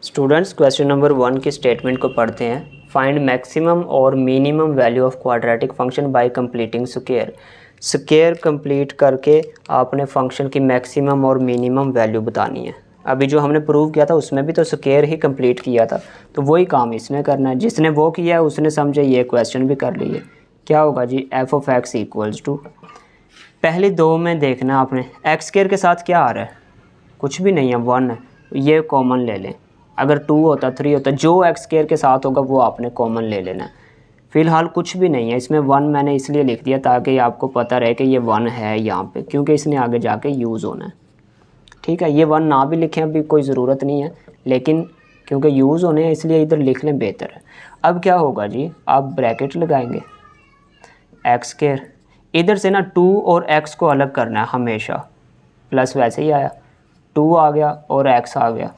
Students question number 1 की statement को पढ़ते हैं। फाइंड मैक्सिमम और minimum value of quadratic function by completing square. Square complete करके आपने फंक्शन की मैक्सिमम और मिनिमम वैल्यू बतानी है। अभी जो हमने प्रूव किया था उसमें भी तो स्क्वायर ही कंप्लीट किया था, तो वही काम इसमें करना है। जिसने वो किया है उसने समझे ये क्वेश्चन भी कर लिए। क्या होगा जी, F of X equals to, पहले दो में देखना आपने एक्स स्क्वायर के साथ क्या आ रहा है, कुछ भी नहीं है, 1 है, ये कॉमन ले लें। अगर 2 होता 3 होता, जो एक्स स्क्वायर के साथ होगा वो आपने कॉमन ले लेना है। फ़िलहाल कुछ भी नहीं है इसमें, 1 मैंने इसलिए लिख दिया ताकि आपको पता रहे कि ये 1 है यहाँ पे, क्योंकि इसने आगे जाके यूज़ होना है। ठीक है, ये 1 ना भी लिखें अभी कोई ज़रूरत नहीं है, लेकिन क्योंकि यूज़ होने हैं इसलिए इधर लिख लें, बेहतर है। अब क्या होगा जी, आप ब्रैकेट लगाएंगे एक्स स्क्वायर, इधर से ना 2 और x को अलग करना है हमेशा, प्लस वैसे ही आया 2 आ गया और x आ गया,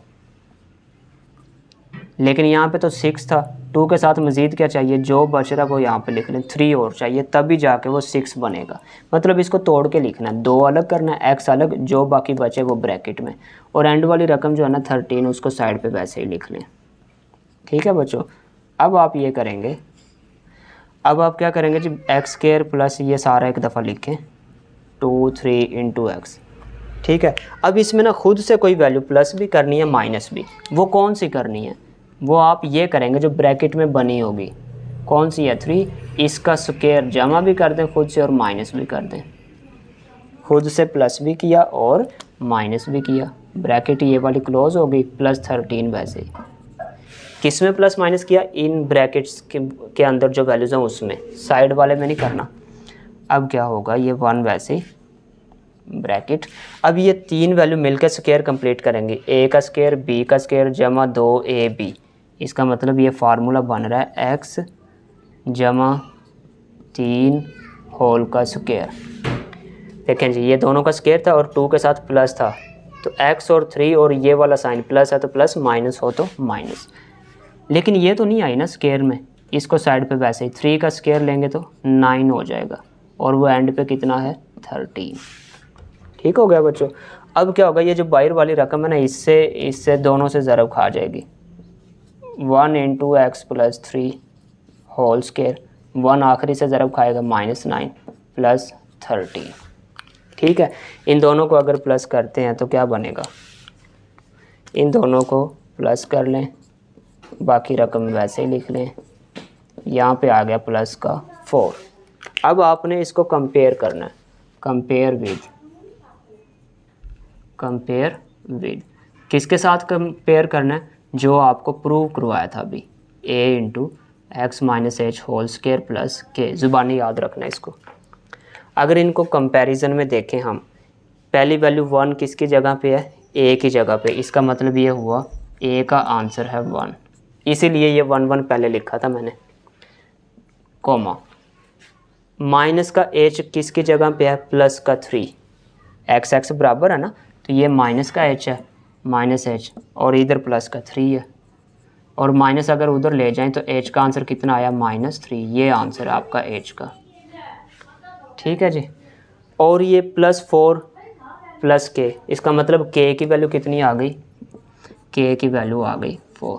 लेकिन यहाँ पे तो 6 था, 2 के साथ मज़ीद क्या चाहिए, जो बच रहा वो यहाँ पे लिख लें, 3 और चाहिए तभी जाके वो 6 बनेगा। मतलब इसको तोड़ के लिखना है, 2 अलग करना है, x अलग, जो बाकी बचे वो ब्रैकेट में, और एंड वाली रकम जो है ना 13 उसको साइड पे वैसे ही लिख लें। ठीक है बच्चों, अब आप ये करेंगे, अब आप क्या करेंगे जी, एक्स स्क्वायर प्लस ये सारा एक दफ़ा लिखें 2 3 इंटू एक्स। ठीक है, अब इसमें ना खुद से कोई वैल्यू प्लस भी करनी है माइनस भी, वो कौन सी करनी है, वो आप ये करेंगे जो ब्रैकेट में बनी होगी, कौन सी है 3, इसका स्क्वायर जमा भी कर दें खुद से और माइनस भी कर दें। खुद से प्लस भी किया और माइनस भी किया, ब्रैकेट ये वाली क्लोज हो गई, प्लस 13 वैसे ही। किस में प्लस माइनस किया, इन ब्रैकेट्स के अंदर जो वैल्यूज़ हैं उसमें, साइड वाले में नहीं करना। अब क्या होगा, ये 1 वैसे ही ब्रैकेट, अब ये 3 वैल्यू मिलकर स्क्वायर कंप्लीट करेंगे, a का स्क्वायर b का स्क्वायर जमा 2ab। इसका मतलब ये फार्मूला बन रहा है x जमा 3 होल का स्क्वायर। देखें जी, ये दोनों का स्क्वायर था और 2 के साथ प्लस था, तो x और 3 और ये वाला साइन प्लस है तो प्लस, माइनस हो तो माइनस। लेकिन ये तो नहीं आई ना स्क्वायर में, इसको साइड पे वैसे ही 3 का स्क्वायर लेंगे तो 9 हो जाएगा, और वो एंड पे कितना है 13। ठीक हो गया बच्चों। अब क्या होगा, ये जो बाहर वाली रकम है ना, इससे दोनों से ज़रब खा जाएगी, 1 into X plus 3 whole square, 1 आखिरी से ज़रब खाएगा -9 प्लस 13। ठीक है, इन दोनों को अगर प्लस करते हैं तो क्या बनेगा, इन दोनों को प्लस कर लें, बाकी रकम वैसे ही लिख लें, यहाँ पे आ गया प्लस का 4। अब आपने इसको कंपेयर करना है, कंपेयर विद किसके साथ कंपेयर करना है, जो आपको प्रूव करवाया था अभी, a into X minus H whole square plus K, ज़ुबानी याद रखना है इसको। अगर इनको कंपैरिजन में देखें हम, पहली वैल्यू 1 किसकी जगह पे है, a की जगह पे, इसका मतलब ये हुआ a का आंसर है 1, इसीलिए ये 1 1 पहले लिखा था मैंने, कॉमा माइनस का h किसकी जगह पे है, प्लस का 3, एक्स एक्स बराबर है ना, तो ये माइनस का h है, माइनस h, और इधर प्लस का 3 है, और माइनस अगर उधर ले जाएं तो h का आंसर कितना आया, -3, ये आंसर है आपका h का। ठीक है जी, और ये +4 प्लस k, इसका मतलब k की वैल्यू कितनी आ गई, k की वैल्यू आ गई 4।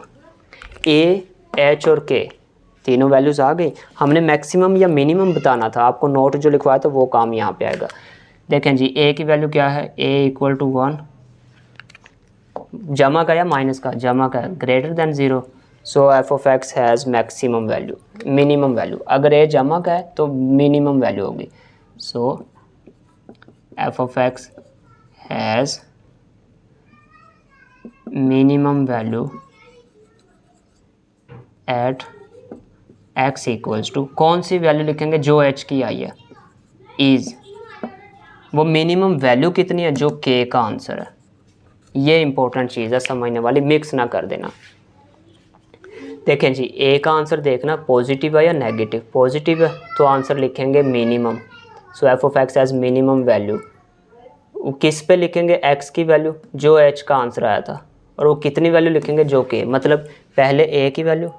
a, h और k तीनों वैल्यूज़ आ गई। हमने मैक्सिमम या मिनिमम बताना था, आपको नोट जो लिखवाया था वो काम यहाँ पे आएगा। देखें जी, a की वैल्यू क्या है, a इक्वल टू 1, जमा का या माइनस का, जमा का, greater than 0, so F of X has maximum value, minimum value. अगर a जमा का है तो मिनिमम वैल्यू होगी, so F of X has minimum value at x equals to, कौन सी वैल्यू लिखेंगे, जो h की आई है, इज़, वो मिनिमम वैल्यू कितनी है, जो k का आंसर है। ये इंपॉर्टेंट चीज़ है समझने वाली, मिक्स ना कर देना। देखें जी, a का आंसर देखना पॉजिटिव है या नेगेटिव, पॉजिटिव है तो आंसर लिखेंगे minimum, so F of X as minimum value. किस पे लिखेंगे, x की वैल्यू, जो h का आंसर आया था, और वो कितनी वैल्यू लिखेंगे, जो k, मतलब पहले a की वैल्यू,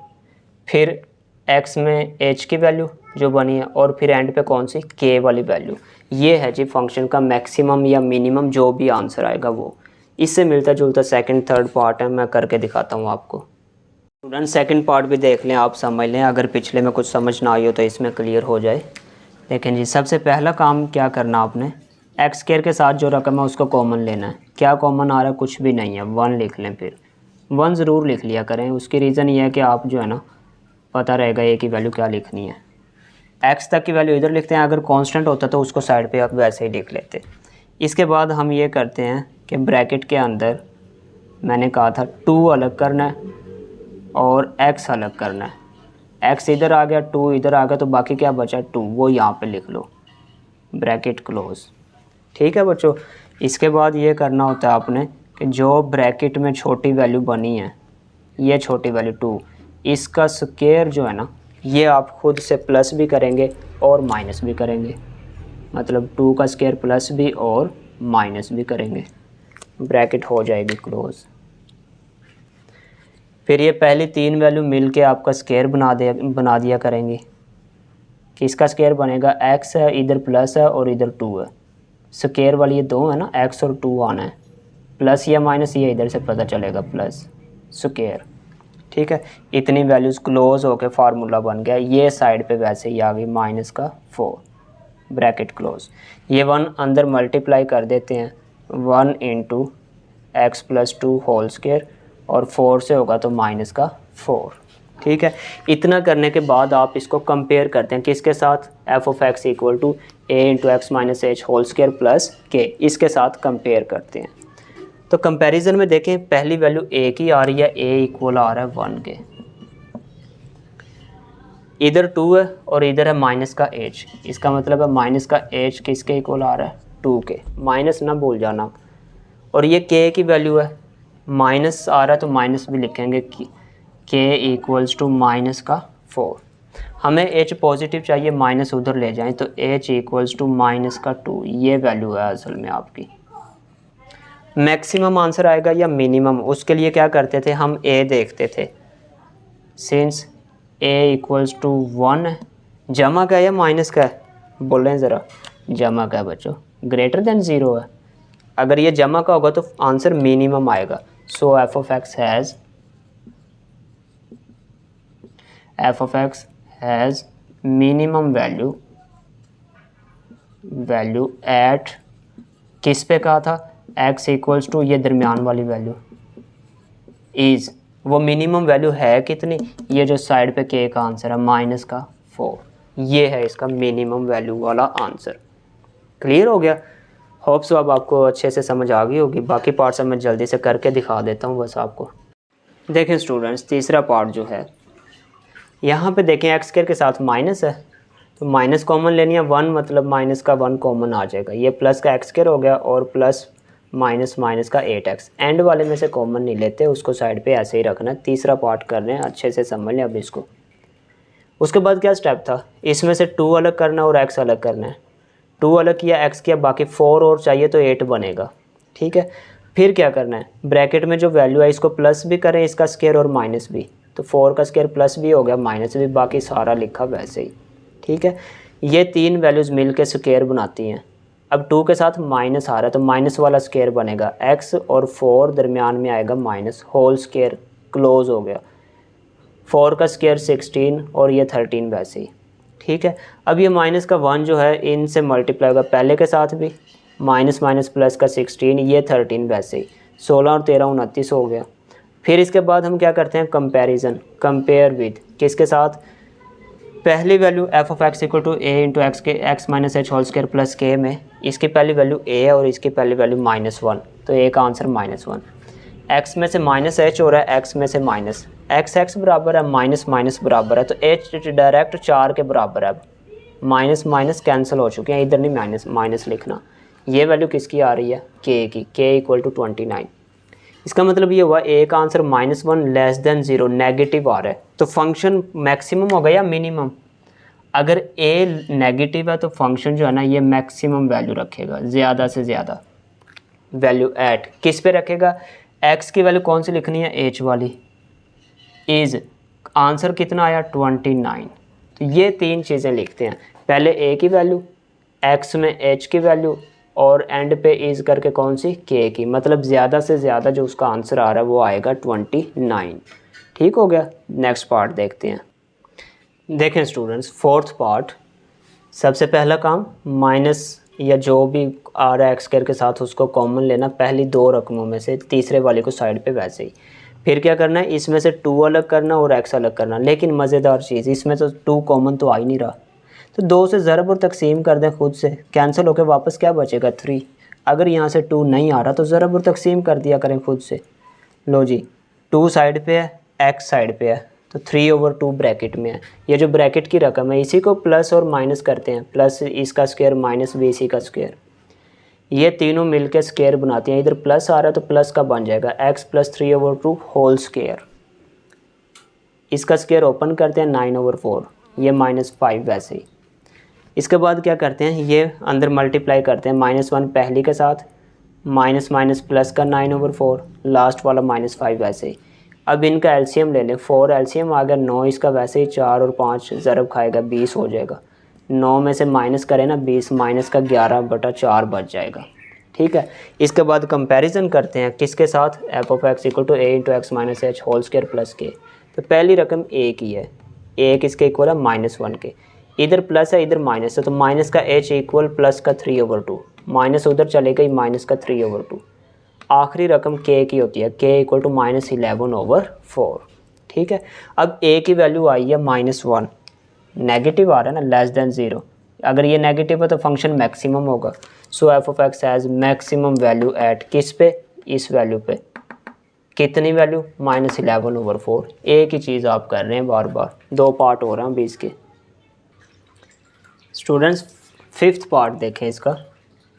फिर x में h की वैल्यू जो बनी है, और फिर एंड पे कौन सी, k वाली वैल्यू। ये है जी फंक्शन का मैक्सिमम या मिनिमम, जो भी आंसर आएगा वो। इससे मिलता जुलता सेकंड थर्ड पार्ट है, मैं करके दिखाता हूँ आपको। स्टूडेंट सेकंड पार्ट भी देख लें, आप समझ लें, अगर पिछले में कुछ समझ ना आई हो तो इसमें क्लियर हो जाए। लेकिन जी सबसे पहला काम क्या करना आपने, एक्स स्क्वायर के साथ जो रकम है उसको कॉमन लेना है। क्या कॉमन आ रहा है, कुछ भी नहीं है, 1 लिख लें। फिर 1 ज़रूर लिख लिया करें, उसकी रीज़न ये है कि आप जो है ना पता रहेगा ए की वैल्यू क्या लिखनी है। एक्स तक की वैल्यू इधर लिखते हैं, अगर कांस्टेंट होता तो उसको साइड पे आप वैसे ही लिख लेते। इसके बाद हम ये करते हैं कि ब्रैकेट के अंदर मैंने कहा था 2 अलग करना है और x अलग करना है। x इधर आ गया, 2 इधर आ गया, तो बाकी क्या बचा 2, वो यहाँ पे लिख लो, ब्रैकेट क्लोज। ठीक है बच्चों, इसके बाद ये करना होता है आपने कि जो ब्रैकेट में छोटी वैल्यू बनी है, ये छोटी वैल्यू 2, इसका स्क्वायर जो है ना ये आप खुद से प्लस भी करेंगे और माइनस भी करेंगे। मतलब 2 का स्क्वायर प्लस भी और माइनस भी करेंगे, ब्रैकेट हो जाएगी क्लोज। फिर ये पहली 3 वैल्यू मिल के आपका स्क्वायर बना दिया करेंगी। किसका स्क्वायर बनेगा, x है, इधर प्लस है और इधर 2 है। स्क्वायर वाली ये 2 है ना, x और 2 आना है, प्लस या माइनस ये इधर से पता चलेगा, प्लस स्क्वायर। ठीक है, इतनी वैल्यूज़ क्लोज होके फार्मूला बन गया। ये साइड पे वैसे ही आ गई -4, ब्रैकेट क्लोज। ये 1 अंदर मल्टीप्लाई कर देते हैं, 1 into X plus 2 whole square, और 4 से होगा तो -4। ठीक है, इतना करने के बाद आप इसको कंपेयर करते हैं किसके साथ, F of x equal to A into X minus H whole square plus K, इसके साथ कंपेयर करते हैं। तो कंपैरिजन में देखें, पहली वैल्यू ए की आ रही है, ए इक्वल आ रहा है 1 के, इधर 2 है और इधर है माइनस का एच, इसका मतलब है माइनस का एच किसके इक्वल आ रहा है, 2 के, माइनस ना भूल जाना। और ये के की वैल्यू है, माइनस आ रहा है तो माइनस भी लिखेंगे, के इक्वल्स टू -4। हमें एच पॉजिटिव चाहिए, माइनस उधर ले जाएं तो एच इक्वल्स टू -2, ये वैल्यू है असल में आपकी। मैक्सिमम आंसर आएगा या मिनिमम, उसके लिए क्या करते थे हम, ए देखते थे। सिंस ए इक्वल्स टू 1 है, जमा का है या माइनस का है, बोल रहे हैं ज़रा, जमा का है बच्चों, ग्रेटर देन 0 है। अगर ये जमा का होगा तो आंसर मिनिमम आएगा। So F of X has minimum value at, किस पे कहा था, x इक्वल्स टू ये दरमियान वाली वैल्यू इज़, वो मिनिमम वैल्यू है कितनी, ये जो साइड पे के का आंसर है -4, ये है इसका मिनिमम वैल्यू वाला आंसर। क्लियर हो गया, होप सो अब आपको अच्छे से समझ आ गई होगी। बाकी पार्ट्स मैं जल्दी से करके दिखा देता हूँ बस आपको। देखें स्टूडेंट्स, तीसरा पार्ट जो है, यहाँ पे देखें एक्स स्क्वायर के साथ माइनस है, तो माइनस कॉमन लेनी है, 1 मतलब माइनस का 1 कॉमन आ जाएगा, ये प्लस का एक्स स्क्वायर हो गया और प्लस माइनस का 8x, एंड वाले में से कॉमन नहीं लेते, उसको साइड पे ऐसे ही रखना है। तीसरा पार्ट कर रहे हैं, अच्छे से समझ लें अब इसको। उसके बाद क्या स्टेप था, इसमें से 2 अलग करना और x अलग करना है। 2 अलग किया, x किया, बाकी 4 और चाहिए तो 8 बनेगा। ठीक है, फिर क्या करना है, ब्रैकेट में जो वैल्यू है इसको प्लस भी करें, इसका स्क्वायर और माइनस भी, तो 4 का स्क्वायर प्लस भी हो गया, माइनस भी, बाकी सारा लिखा वैसे ही। ठीक है, ये 3 वैल्यूज़ मिल के स्क्वायर बनाती हैं। अब 2 के साथ माइनस आ रहा है तो माइनस वाला स्क्वायर बनेगा, x और 4 दरमियान में आएगा माइनस, होल स्क्वायर क्लोज हो गया, 4 का स्क्वायर 16 और ये 13 वैसे ही। ठीक है, अब ये माइनस का 1 जो है इनसे मल्टीप्लाई होगा, पहले के साथ भी माइनस प्लस का 16, ये 13 वैसे ही, 16 और 13 29 हो गया। फिर इसके बाद हम क्या करते हैं, कंपैरिजन, कंपेयर विद किसके साथ, पहली value F of x equal to A into X के X minus H whole square plus K में, इसकी पहली वैल्यू ए है और इसकी पहली वैल्यू -1, तो ए का आंसर -1। एक्स में से माइनस एच हो रहा है, एक्स में से माइनस, एक्स बराबर है, माइनस बराबर है, तो एच डायरेक्ट 4 के बराबर है। अब माइनस कैंसिल हो चुके हैं, इधर नहीं माइनस लिखना। ये वैल्यू किसकी आ रही है, के की, के इक्वल टू 29। इसका मतलब ये हुआ ए का आंसर -1 लेस देन 0, नेगेटिव आ रहा है, तो फंक्शन मैक्सिमम होगा या मिनिमम। अगर ए नेगेटिव है तो फंक्शन जो है ना ये मैक्सिमम वैल्यू रखेगा, ज़्यादा से ज़्यादा वैल्यू एट किस पे रखेगा, एक्स की वैल्यू कौन सी लिखनी है, एच वाली, इज़, आंसर कितना आया 29। तो ये 3 चीज़ें लिखते हैं, पहले ए की वैल्यू, एक्स में एच की वैल्यू, और एंड पे इज़ करके कौन सी के की, मतलब ज़्यादा से ज़्यादा जो उसका आंसर आ रहा है वो आएगा 29। ठीक हो गया। नेक्स्ट पार्ट देखते हैं। देखें स्टूडेंट्स, फोर्थ पार्ट, सबसे पहला काम माइनस या जो भी आ रहा है एक्स स्क्वायर के साथ उसको कॉमन लेना, पहली दो रकमों में से, तीसरे वाले को साइड पे वैसे ही। फिर क्या करना है, इसमें से 2 अलग करना और x अलग करना। लेकिन मज़ेदार चीज़, इसमें तो 2 कॉमन तो आ ही नहीं रहा, तो 2 से ज़रब और तकसीम कर दें, खुद से कैंसिल होकर वापस क्या बचेगा 3। अगर यहाँ से 2 नहीं आ रहा तो ज़रब और तकसीम कर दिया करें खुद से। लो जी, 2 साइड पे है, x साइड पे है, तो 3/2 ब्रैकेट में है। ये जो ब्रैकेट की रकम है इसी को प्लस और माइनस करते हैं, प्लस इसका स्क्वायर माइनस भी इसी का स्क्वायर, ये तीनों मिलकर स्क्वायर बनाती हैं। इधर प्लस आ रहा है तो प्लस का बन जाएगा x + 3/2 होल स्क्वायर। इसका स्क्वायर ओपन करते हैं 9/4, ये -5 वैसे ही। इसके बाद क्या करते हैं, ये अंदर मल्टीप्लाई करते हैं -1 पहली के साथ, माइनस माइनस प्लस का 9/4, लास्ट वाला -5 वैसे ही। अब इनका एलसीएम ले लें, 4 एलसीएम आ गया 9, इसका वैसे ही 4 और 5 ज़रब खाएगा 20 हो जाएगा। 9 में से माइनस करें ना 20, माइनस का 11/4 बच जाएगा। ठीक है। इसके बाद कंपैरिजन करते हैं किसके साथ, f(x) = a × x - h whole square plus k। तो पहली रकम a की है, a किसके इक्वल है -1 के, इधर प्लस है इधर माइनस है, तो माइनस का h इक्वल प्लस का 3/2, माइनस उधर चले गई माइनस का 3/2। आखिरी रकम k की होती है, k = -11/4। ठीक है। अब a की वैल्यू आई है -1, नेगेटिव आ रहा है ना, <0। अगर ये नेगेटिव है तो फंक्शन मैक्सिमम होगा। So f(x) has maximum value at किस पे, इस वैल्यू पे। कितनी वैल्यू, -11/4। एक ही चीज़ आप कर रहे हैं बार बार, 2 पार्ट हो रहे हैं 20 के। स्टूडेंट्स, 5th पार्ट देखें इसका।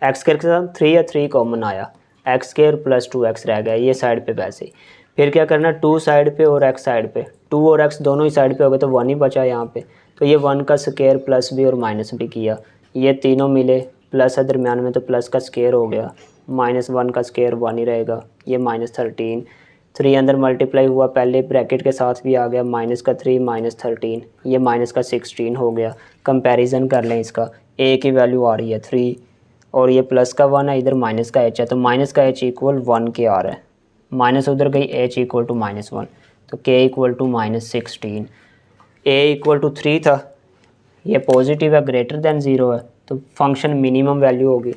एक्स स्क्वायर के साथ 3 या 3 कॉमन आया, x स्क्वायर + 2x रह गया, ये साइड पे वैसे ही। फिर क्या करना, 2 साइड पे और x साइड पे, 2 और x दोनों ही साइड पे हो गए तो 1 ही बचा यहाँ पे, तो ये 1 का स्क्वायर प्लस भी और माइनस भी किया, ये तीनों मिले, प्लस है दरमियान में तो प्लस का स्क्वायर हो गया, -1 का स्क्वायर 1 ही रहेगा, ये -13। 3 अंदर मल्टीप्लाई हुआ, पहले ब्रैकेट के साथ भी आ गया, -3 -13, ये -16 हो गया। कंपैरिजन कर लें इसका, a की वैल्यू आ रही है 3 और ये प्लस का 1 है, इधर माइनस का h है, तो माइनस का h इक्वल 1 के आ रहा है, माइनस उधर गई, h इक्वल टू -1, तो k equal to -16। a equal to 3 था, ये पॉजिटिव है, ग्रेटर दैन 0 है, तो फंक्शन मिनिमम वैल्यू होगी।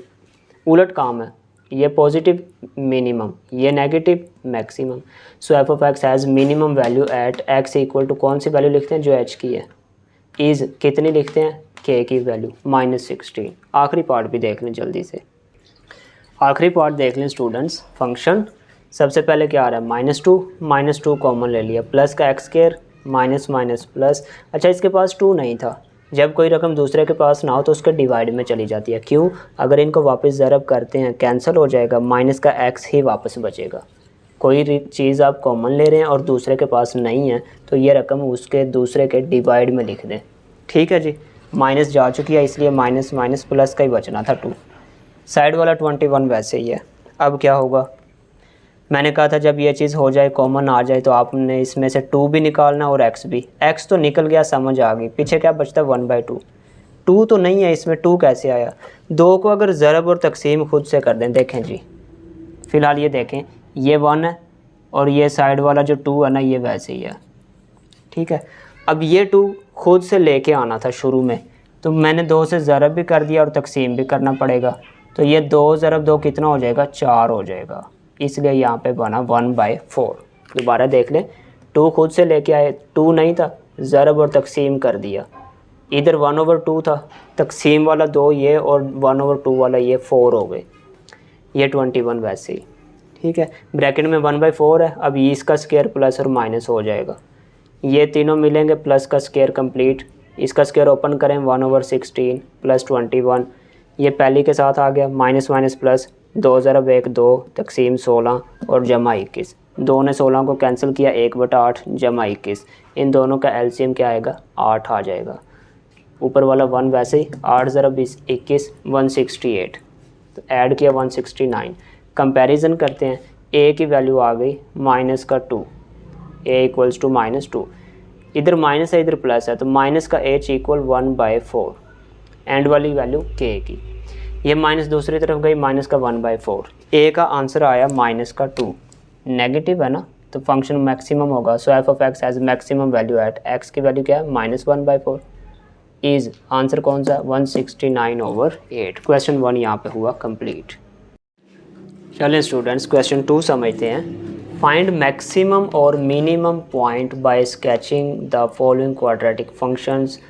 उलट काम है, ये पॉजिटिव मिनिमम, ये negative maximum. So f(x) has minimum value at x equal to कौन सी वैल्यू लिखते हैं, जो h की है, इज़ कितनी लिखते हैं, k की वैल्यू -16। आखिरी पार्ट भी देख लें जल्दी से, आखिरी पार्ट देख लें स्टूडेंट्स। फंक्शन सबसे पहले क्या आ रहा है, -2 कॉमन ले लिया, प्लस का x square minus minus plus. अच्छा, इसके पास 2 नहीं था, जब कोई रकम दूसरे के पास ना हो तो उसका डिवाइड में चली जाती है। क्यों, अगर इनको वापस ज़रब करते हैं कैंसिल हो जाएगा, माइनस का x ही वापस बचेगा। कोई चीज़ आप कॉमन ले रहे हैं और दूसरे के पास नहीं है तो ये रकम उसके दूसरे के डिवाइड में लिख दें। ठीक है जी, माइनस जा चुकी है इसलिए माइनस माइनस प्लस का ही बचना था 2, साइड वाला 21 वैसे ही है। अब क्या होगा, मैंने कहा था जब ये चीज़ हो जाए कॉमन आ जाए तो आपने इसमें से 2 भी निकालना और x भी। x तो निकल गया, समझ आ गई, पीछे क्या बचता है 1/2। 2 तो नहीं है इसमें, 2 कैसे आया। 2 को अगर ज़रब और तकसीम खुद से कर दें, देखें जी, फ़िलहाल ये देखें, ये 1 है और ये साइड वाला जो 2 है ना, ये वैसे ही है। ठीक है। अब ये 2 खुद से लेके आना था शुरू में, तो मैंने 2 से ज़रब भी कर दिया और तकसीम भी करना पड़ेगा, तो ये 2 ज़रब 2 कितना हो जाएगा, 4 हो जाएगा, इसलिए यहाँ पे बना 1/4। दोबारा देख लें, 2 खुद से लेके आए, 2 नहीं था, ज़रब और तकसीम कर दिया, इधर 1/2 था, तकसीम वाला 2 ये और 1/2 वाला ये 4 हो गए, ये 21 वैसे ही। ठीक है, ब्रैकेट में 1/4 है, अब ये इसका स्क्वायर प्लस और माइनस हो जाएगा, ये तीनों मिलेंगे, प्लस का स्क्वायर कंप्लीट, इसका स्क्वायर ओपन करें 1/16 प्लस 21, ये पहली के साथ आ गया, माइनस माइनस प्लस, 2 ज़रब 1 2, तकसीम 16 और जमा 21, 2 ने 16 को कैंसिल किया, 1/8 जमा 21, इन दोनों का एलसीएम क्या आएगा, 8 आ जाएगा। ऊपर वाला 1 वैसे ही, 8 ज़रब 21 168, तो ऐड किया 169। कंपैरिजन करते हैं, a की वैल्यू आ गई माइनस का 2, a इक्वल्स टू -2, इधर माइनस है इधर प्लस है, तो माइनस का h इक्वल 1/4, एंड वाली वैल्यू k की। ये माइनस दूसरी तरफ गई, माइनस का 1/4। ए का आंसर आया माइनस का 2, नेगेटिव है ना, तो फंक्शन मैक्सिमम होगा। So F of X has maximum value at X की वैल्यू क्या है -1/4। इज आंसर कौन सा 169/8। क्वेश्चन 1 यहाँ पे हुआ कंप्लीट। चलें स्टूडेंट्स क्वेश्चन 2 समझते हैं। फाइंड मैक्सिमम और minimum point by sketching the following quadratic functions.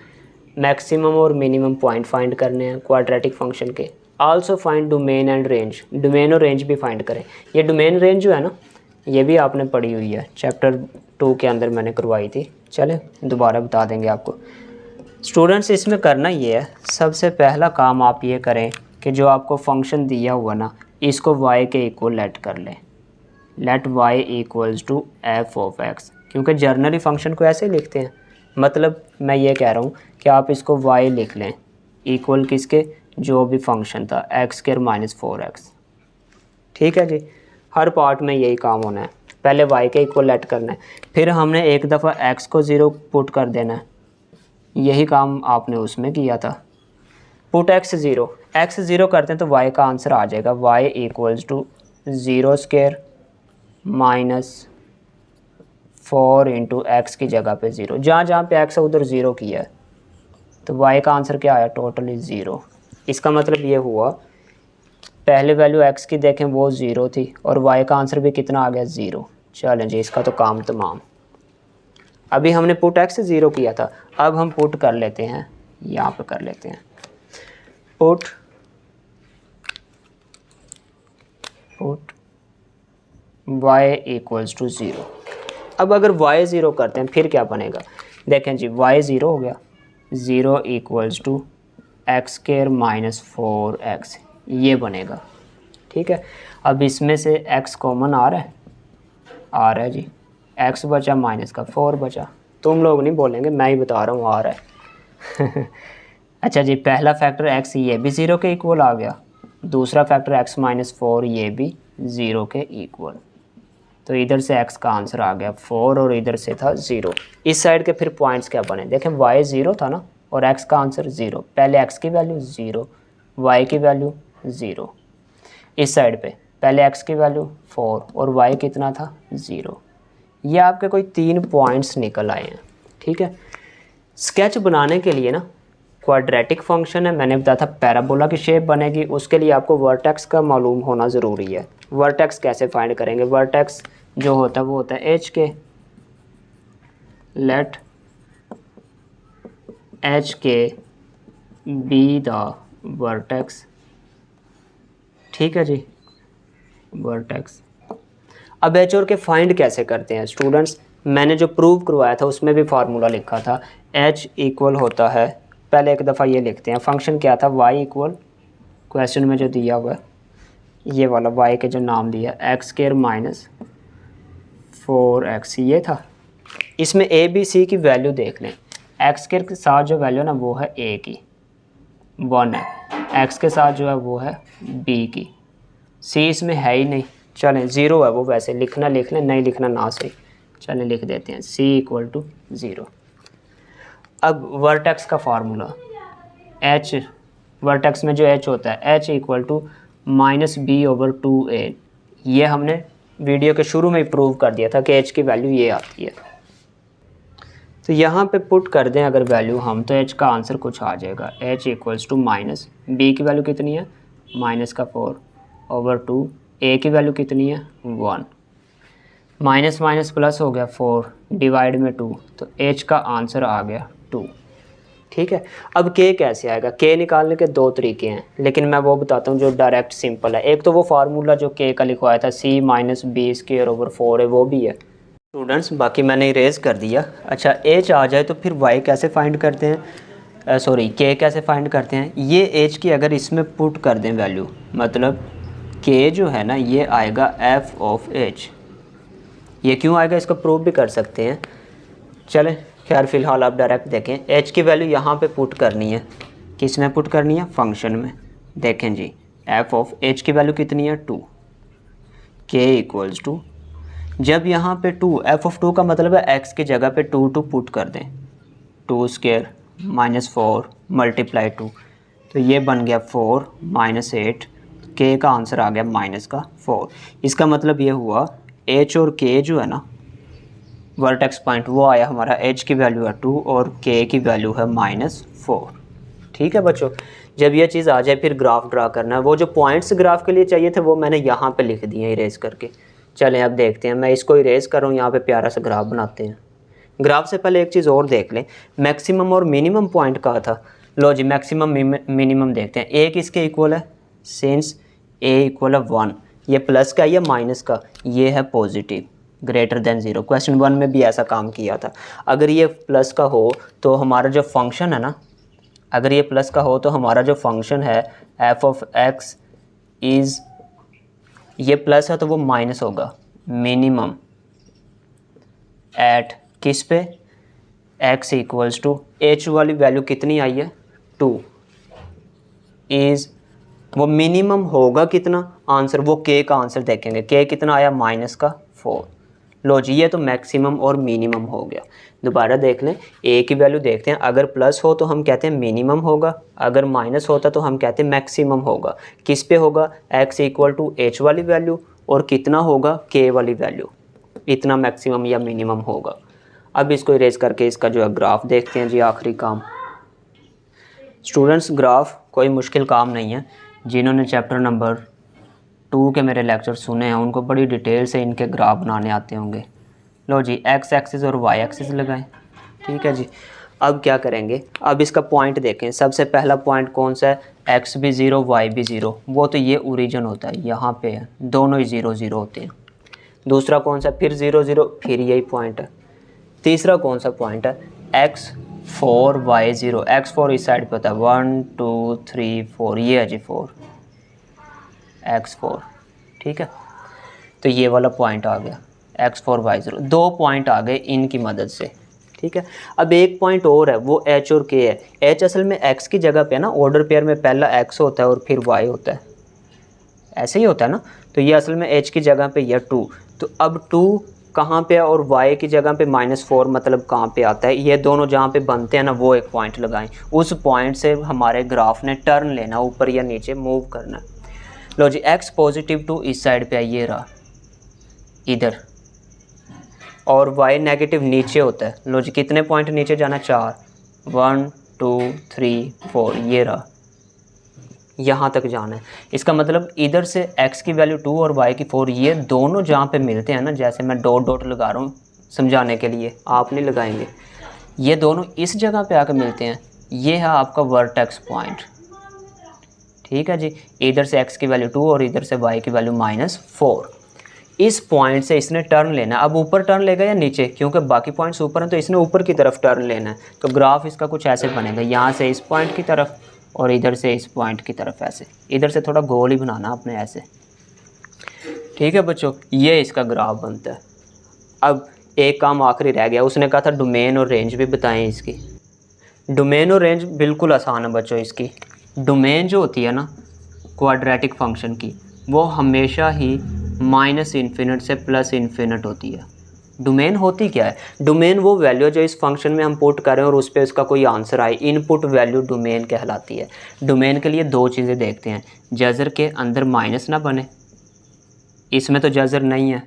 Maximum और मिनिमम पॉइंट फाइंड करने हैं क्वाड्रेटिक फंक्शन के। Also find domain and range, domain और रेंज भी फाइंड करें। ये डोमेन रेंज जो है ना, ये भी आपने पढ़ी हुई है, चैप्टर 2 के अंदर मैंने करवाई थी। चले दोबारा बता देंगे आपको। स्टूडेंट्स इसमें करना ये है, सबसे पहला काम आप ये करें कि जो आपको फंक्शन दिया हुआ ना, इसको y के इक्वल लेट कर लें। Let y equals to f of x, क्योंकि जर्नली फंक्शन को ऐसे लिखते हैं। मतलब मैं ये कह रहा हूँ कि आप इसको y लिख लें इक्वल किसके, जो भी फंक्शन था x² -4x। ठीक है जी, हर पार्ट में यही काम होना है। पहले y के इक्वल लेट करना है, फिर हमने एक दफ़ा x को 0 पुट कर देना है। यही काम आपने उसमें किया था, पुट x 0 करते हैं तो y का आंसर आ जाएगा y equals to 0² -4 into x की जगह पे 0। जहाँ जहाँ पे x है उधर 0 किया है, तो y का आंसर क्या आया टोटली 0। इसका मतलब ये हुआ पहले वैल्यू x की देखें वो 0 थी और y का आंसर भी कितना आ गया 0। चलें जी, इसका तो काम तमाम। अभी हमने पुट x 0 किया था, अब हम पुट कर लेते हैं, यहाँ पे कर लेते हैं पुट y इक्वल्स टू 0। अब अगर y 0 करते हैं फिर क्या बनेगा, देखें जी y 0 हो गया, 0 इक्वल्स टू x² -4x, ये बनेगा। ठीक है, अब इसमें से x कॉमन आ रहा है जी, x बचा माइनस का 4 बचा। तुम लोग नहीं बोलेंगे, मैं ही बता रहा हूँ आ रहा है। अच्छा जी, पहला फैक्टर x ये भी 0 के इक्वल आ गया, दूसरा फैक्टर x -4 ये भी 0 के इक्वल। तो इधर से x का आंसर आ गया 4 और इधर से था 0। इस साइड के फिर पॉइंट्स क्या बने, देखें y 0 था ना और x का आंसर 0। पहले x की वैल्यू 0, y की वैल्यू 0। इस साइड पे पहले x की वैल्यू 4 और y कितना था 0। ये आपके कोई 3 पॉइंट्स निकल आए हैं। ठीक है, स्केच बनाने के लिए ना क्वाड्रेटिक फंक्शन है, मैंने बताया था पैराबोला की शेप बनेगी, उसके लिए आपको वर्टेक्स का मालूम होना ज़रूरी है। वर्टेक्स कैसे फाइंड करेंगे, वर्टेक्स जो होता है वो होता है एच के, लेट एच के बी द वर्टेक्स। ठीक है जी, वर्टेक्स। अब एच और के फाइंड कैसे करते हैं स्टूडेंट्स, मैंने जो प्रूव करवाया था उसमें भी फार्मूला लिखा था। एच इक्वल होता है, पहले एक दफ़ा ये लिखते हैं, फंक्शन क्या था y इक्वल, क्वेश्चन में जो दिया हुआ है ये वाला y के जो नाम दिया x² -4x ये था। इसमें a b c की वैल्यू देख लें। x के साथ जो वैल्यू ना वो है a की 1 है, x के साथ जो है वो है b की, c इसमें है ही नहीं। चलें 0 है वो, वैसे लिखना लिख लें, नहीं लिखना ना सही। चलें लिख देते हैं c इक्वल टू 0। अब वर्टेक्स का फार्मूला h, वर्टेक्स में जो h होता है h इक्वल टू -b/2a। ये हमने वीडियो के शुरू में ही प्रूव कर दिया था कि h की वैल्यू ये आती है। तो यहाँ पे पुट कर दें अगर वैल्यू हम, तो h का आंसर कुछ आ जाएगा। h equals to minus b की वैल्यू कितनी है -4/2, a की वैल्यू कितनी है 1, माइनस माइनस प्लस हो गया 4 डिवाइड में 2, तो h का आंसर आ गया 2। ठीक है, अब k कैसे आएगा, k निकालने के 2 तरीके हैं, लेकिन मैं वो बताता हूँ जो डायरेक्ट सिंपल है। एक तो वो फार्मूला जो k का लिखवाया था c -b²/4 है, वो भी है स्टूडेंट्स, बाकी मैंने इरेज कर दिया। अच्छा h आ जाए तो फिर y कैसे फाइंड करते हैं, सॉरी k कैसे फाइंड करते हैं। ये h की अगर इसमें पुट कर दें वैल्यू, मतलब k जो है ना ये आएगा f ऑफ h। ये क्यों आएगा इसको प्रूव भी कर सकते हैं। चलें खैर फ़िलहाल आप डायरेक्ट देखें, h की वैल्यू यहाँ पे पुट करनी है, किस में पुट करनी है, फंक्शन में। देखें जी f ऑफ h की वैल्यू कितनी है 2, k इक्वल्स टू, जब यहाँ पे 2, f ऑफ 2 का मतलब है x की जगह पे 2 पुट कर दें, 2² -4 × 2, तो ये बन गया 4 माइनस 8, के का आंसर आ गया -4। इसका मतलब ये हुआ एच और के जो है ना वर्टेक्स पॉइंट, वो आया हमारा एच की वैल्यू है 2 और के की वैल्यू है -4। ठीक है बच्चों, जब ये चीज़ आ जाए फिर ग्राफ ड्रा करना है। वो जो पॉइंट्स ग्राफ के लिए चाहिए थे वो मैंने यहाँ पे लिख दिए इरेज करके। चलें अब देखते हैं, मैं इसको इरेज कर रहा हूँ, यहाँ पे प्यारा सा ग्राफ बनाते हैं। ग्राफ से पहले एक चीज़ और देख लें, मैक्सिमम और मिनिमम पॉइंट कहा था। लो जी मैक्सिमम मिनिमम देखते हैं। ए किसके इक्वल है, सिंस ए इक्वल है 1, ये प्लस का या माइनस का, ये है पॉजिटिव ग्रेटर देन 0। क्वेश्चन 1 में भी ऐसा काम किया था। अगर ये प्लस का हो तो हमारा जो फंक्शन है ना, अगर ये प्लस का हो तो हमारा जो फंक्शन है एफ ऑफ एक्स इज़, ये प्लस है तो वो माइनस होगा मिनिमम एट किस पे, x इक्वल्स टू एच वाली वैल्यू कितनी आई है 2 इज़, वो मिनिमम होगा कितना आंसर, वो k का आंसर देखेंगे, k कितना आया -4। लो जी ये तो मैक्सिमम और मिनिमम हो गया। दोबारा देख लें, a की वैल्यू देखते हैं, अगर प्लस हो तो हम कहते हैं मिनिमम होगा, अगर माइनस होता तो हम कहते हैं मैक्सिमम होगा। किस पे होगा, x इक्वल टू एच वाली वैल्यू, और कितना होगा k वाली वैल्यू, इतना मैक्सिमम या मिनिमम होगा। अब इसको इरेज करके इसका जो है ग्राफ देखते हैं जी, आखिरी काम। स्टूडेंट्स ग्राफ कोई मुश्किल काम नहीं है, जिन्होंने चैप्टर नंबर 2 के मेरे लेक्चर सुने हैं उनको बड़ी डिटेल से इनके ग्राफ बनाने आते होंगे। लो जी एक्स एक्सिस और वाई एक्सिस लगाएं, ठीक है जी। अब क्या करेंगे, अब इसका पॉइंट देखें। सबसे पहला पॉइंट कौन सा है, एक्स भी 0 वाई भी 0, वो तो ये ओरिजिन होता है, यहाँ पे है, दोनों ही 0 0 होते हैं। दूसरा कौन सा, फिर 0 0, फिर यही पॉइंट है। तीसरा कौन सा पॉइंट है, x4 y0, x4 इस साइड पे होता है, 1 2 3 4, ये है जी 4 x4, ठीक है। तो ये वाला पॉइंट आ गया x4 y0, 2 पॉइंट आ गए इनकी मदद से, ठीक है। अब एक पॉइंट और है, वो h और k है। h असल में x की जगह पे ना, ऑर्डर पेयर में पहला x होता है और फिर y होता है, ऐसे ही होता है ना। तो ये असल में h की जगह पे यह 2, तो अब 2 कहाँ पे है और y की जगह पे -4 मतलब कहाँ पे आता है, ये दोनों जहाँ पे बनते हैं ना वो एक पॉइंट लगाएं। उस पॉइंट से हमारे ग्राफ ने टर्न लेना, ऊपर या नीचे मूव करना। लो जी x पॉजिटिव 2 इस साइड पे है, ये रहा इधर, और y नेगेटिव नीचे होता है। लो जी कितने पॉइंट नीचे जाना, 4, 1 2 3 4, ये रहा, यहाँ तक जाना है। इसका मतलब इधर से x की वैल्यू 2 और y की 4, ये दोनों जहाँ पे मिलते हैं ना, जैसे मैं डॉट डॉट लगा रहा हूँ समझाने के लिए, आप नहीं लगाएंगे, ये दोनों इस जगह पे आकर मिलते हैं, ये है आपका वर्टेक्स पॉइंट, ठीक है जी। इधर से x की वैल्यू 2 और इधर से y की वैल्यू -4। इस पॉइंट से इसने टर्न लेना है। अब ऊपर टर्न लेगा या नीचे, क्योंकि बाकी पॉइंट्स ऊपर हैं तो इसने ऊपर की तरफ टर्न लेना है। तो ग्राफ इसका कुछ ऐसे बनेगा, यहाँ से इस पॉइंट की तरफ और इधर से इस पॉइंट की तरफ, ऐसे इधर से थोड़ा गोल ही बनाना आपने ऐसे, ठीक है बच्चों। ये इसका ग्राफ बनता है। अब एक काम आखिरी रह गया, उसने कहा था डोमेन और रेंज भी बताएं इसकी। डोमेन और रेंज बिल्कुल आसान है बच्चों इसकी। डोमेन जो होती है ना क्वाड्रेटिक फंक्शन की, वो हमेशा ही -∞ से +∞ होती है। डोमेन होती क्या है, डोमेन वो वैल्यू जो इस फंक्शन में हम पुट करें और उस पर उसका कोई आंसर आए, इनपुट वैल्यू डोमेन कहलाती है। डोमेन के लिए 2 चीज़ें देखते हैं, जज़र के अंदर माइनस ना बने, इसमें तो जज़र नहीं है,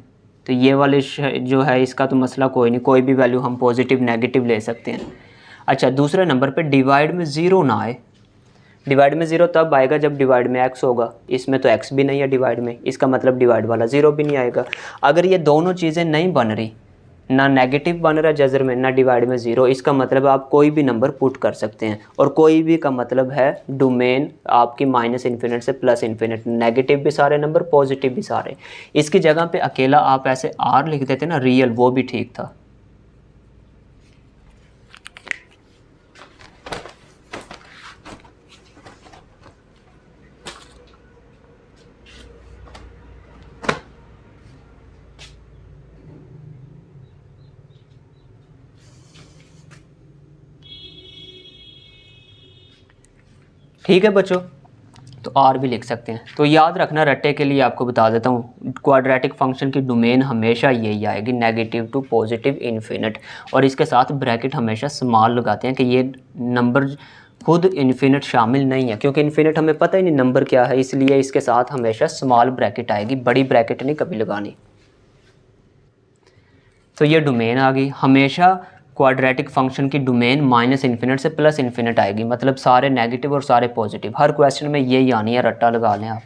तो ये वाले जो है इसका तो मसला कोई नहीं, कोई भी वैल्यू हम पॉजिटिव नेगेटिव ले सकते हैं। अच्छा दूसरे नंबर पे डिवाइड में 0 ना आए। डिवाइड में 0 तब आएगा जब डिवाइड में x होगा, इसमें तो x भी नहीं है डिवाइड में, इसका मतलब डिवाइड वाला 0 भी नहीं आएगा। अगर ये दोनों चीज़ें नहीं बन रही, ना नेगेटिव बन रहा है जज़र में, ना डिवाइड में 0, इसका मतलब आप कोई भी नंबर पुट कर सकते हैं। और कोई भी का मतलब है डोमेन आपकी -∞ से +∞, नेगेटिव भी सारे नंबर, पॉजिटिव भी सारे। इसकी जगह पे अकेला आप ऐसे r लिख देते ना रियल, वो भी ठीक था। ठीक है बच्चों, तो आर भी लिख सकते हैं। तो याद रखना, रट्टे के लिए आपको बता देता हूँ, क्वाड्रेटिक फंक्शन की डोमेन हमेशा यही आएगी, नेगेटिव टू पॉजिटिव इन्फिनिट, और इसके साथ ब्रैकेट हमेशा स्मॉल लगाते हैं कि ये नंबर खुद इन्फिनिट शामिल नहीं है, क्योंकि इन्फिनिट हमें पता ही नहीं नंबर क्या है, इसलिए इसके साथ हमेशा स्मॉल ब्रैकेट आएगी, बड़ी ब्रैकेट नहीं कभी लगानी। तो ये डोमेन आ गई। हमेशा क्वाड्रेटिक फंक्शन की डोमेन माइनस इन्फिनिट से प्लस इन्फिनिट आएगी, मतलब सारे नेगेटिव और सारे पॉजिटिव। हर क्वेश्चन में ये ही आनी है, रट्टा लगा लें आप।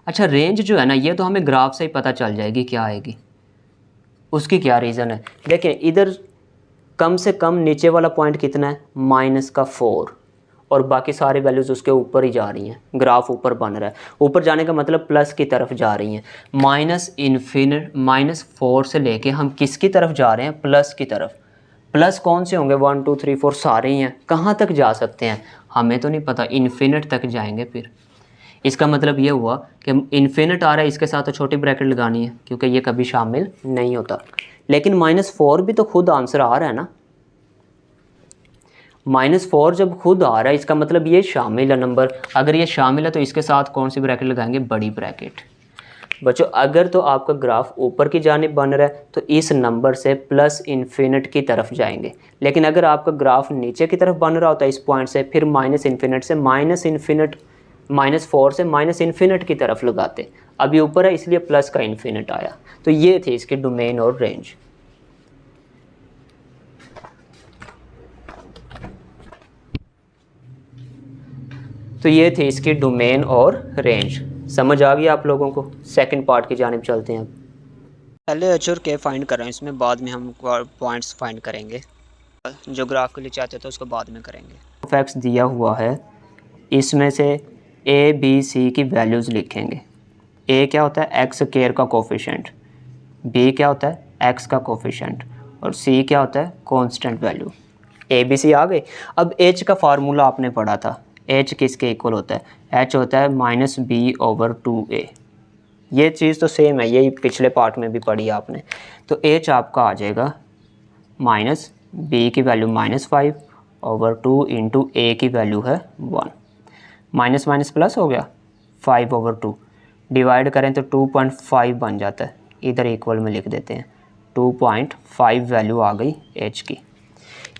अच्छा, रेंज जो है ना, ये तो हमें ग्राफ से ही पता चल जाएगी क्या आएगी। उसकी क्या रीज़न है, देखिए इधर कम से कम नीचे वाला पॉइंट कितना है, -4, और बाकी सारी वैल्यूज़ उसके ऊपर ही जा रही हैं, ग्राफ ऊपर बन रहा है। ऊपर जाने का मतलब प्लस की तरफ जा रही हैं। -4 से लेके हम किसकी तरफ जा रहे हैं, प्लस की तरफ। प्लस कौन से होंगे, 1 2 3 4 सारे ही हैं। कहाँ तक जा सकते हैं हमें तो नहीं पता, इन्फिनिट तक जाएंगे फिर। इसका मतलब ये हुआ कि इन्फिनिट आ रहा है, इसके साथ तो छोटी ब्रैकेट लगानी है क्योंकि ये कभी शामिल नहीं होता। लेकिन -4 भी तो खुद आंसर आ रहा है ना, -4 जब खुद आ रहा है इसका मतलब ये शामिल है नंबर। अगर ये शामिल है तो इसके साथ कौन सी ब्रैकेट लगाएंगे, बड़ी ब्रैकेट। बच्चों अगर तो आपका ग्राफ ऊपर की जानिब बन रहा है तो इस नंबर से प्लस इन्फिनिट की तरफ जाएंगे। लेकिन अगर आपका ग्राफ नीचे की तरफ बन रहा होता है इस पॉइंट से, फिर -4 से माइनस इन्फिनिट की तरफ लगाते। अभी ऊपर है इसलिए प्लस का इन्फिनिट आया। तो ये थी इसकी डोमेन और रेंज। तो ये थी इसकी डोमेन और रेंज। समझ आ गई आप लोगों को। सेकंड पार्ट की जानिब चलते हैं। अब पहले एच और के फाइंड कर रहे हैं, इसमें बाद में हम पॉइंट्स फाइंड करेंगे। जो ग्राफ के लिए चाहते थे उसको बाद में करेंगे। फैक्ट्स दिया हुआ है, इसमें से ए बी सी की वैल्यूज़ लिखेंगे। ए क्या होता है, एक्स स्क्वायर का कोफिशिएंट। बी क्या होता है, एक्स का कोफिशिएंट। और सी क्या होता है, constant value. A B C आ गए। अब एच का फार्मूला आपने पढ़ा था, एच किसके इक्वल होता है, एच होता है -b/2a। ये चीज़ तो सेम है, यही पिछले पार्ट में भी पढ़ी आपने। तो एच आपका आ जाएगा -b की वैल्यू -5/2 इंटू ए की वैल्यू है 1। माइनस माइनस प्लस हो गया, 5/2 डिवाइड करें तो 2.5 बन जाता है। इधर इक्वल में लिख देते हैं, 2.5 वैल्यू आ गई एच की।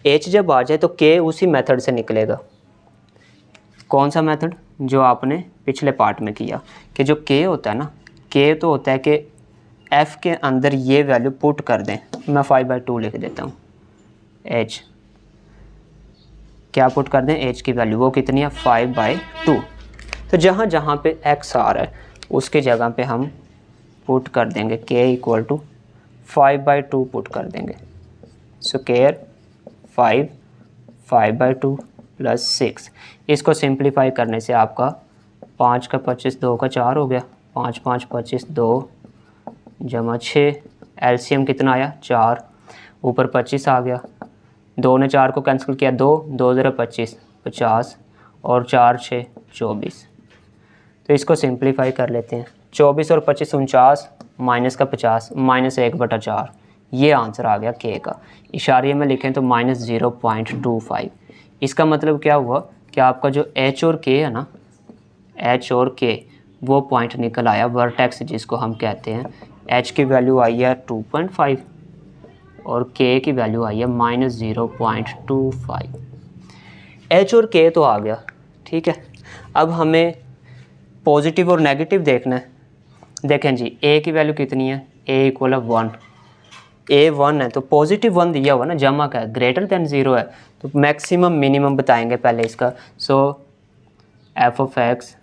एच जब आ जाए तो के उसी मेथड से निकलेगा। कौन सा मेथड, जो आपने पिछले पार्ट में किया, कि जो के होता है ना, के तो होता है कि एफ़ के अंदर ये वैल्यू पुट कर दें। मैं 5/2 लिख देता हूँ। एच क्या पुट कर दें, एच की वैल्यू वो कितनी है, 5/2। तो जहाँ जहाँ पे एक्स आ रहा है उसके जगह पे हम पुट कर देंगे के इक्वल टू 5/2 पुट कर देंगे। स्क्वायर 5/2 + 6। इसको सिंप्लीफाई करने से आपका 5 का 25, 2 का 4 हो गया। 5 5 25, 2 + 6, एलसीएम कितना आया, 4। ऊपर 25 आ गया, 2 ने 4 को कैंसिल किया, 2 2 × 25 50, और 4 6 24। तो इसको सिंप्लीफाई कर लेते हैं। 24 और 25 49, माइनस का 50, -1/4। ये आंसर आ गया के का। इशारे में लिखें तो -0.25। इसका मतलब क्या हुआ कि आपका जो एच और के है ना, एच और के वो पॉइंट निकल आया, वर्टेक्स जिसको हम कहते हैं। एच की वैल्यू आई है 2.5 और के की वैल्यू आई है -0.25। एच और के तो आ गया, ठीक है। अब हमें पॉजिटिव और नेगेटिव देखना है। देखें जी, ए की वैल्यू कितनी है, ए इक्वल है 1। ए 1 है तो पॉजिटिव 1 दिया हुआ ना, जमा का है, >0 है, तो मैक्सिमम मिनिमम बताएंगे पहले इसका। सो f(x)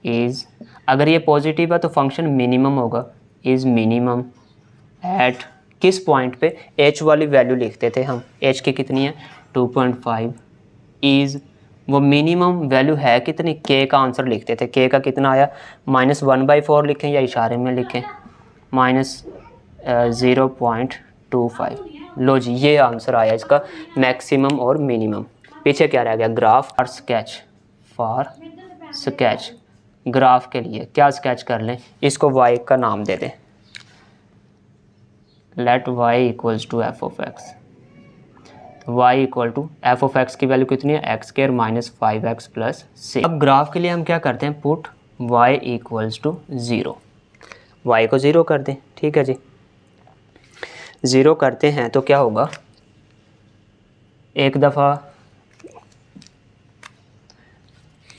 इज़, अगर ये पॉजिटिव है तो फंक्शन मिनिमम होगा, इज़ मिनिमम एट किस पॉइंट पे, h वाली वैल्यू लिखते थे हम, h की कितनी है 2.5, इज़ वो मिनिमम वैल्यू है कितनी, k का आंसर लिखते थे। k का कितना आया, -1/4 लिखें या इशारे में लिखें, -0.25। लो जी, ये आंसर आया इसका मैक्सिमम और मिनिमम। पीछे क्या रह गया, ग्राफ फॉर स्केच। ग्राफ के लिए क्या स्केच कर लें, इसको y का नाम दे दें, late y = f(x). y = f(x) की वैल्यू कितनी है, x² - 5x + 6। अब ग्राफ के लिए हम क्या करते हैं, पुट y = 0। y को 0 कर दें, ठीक है जी। 0 करते हैं तो क्या होगा, एक दफ़ा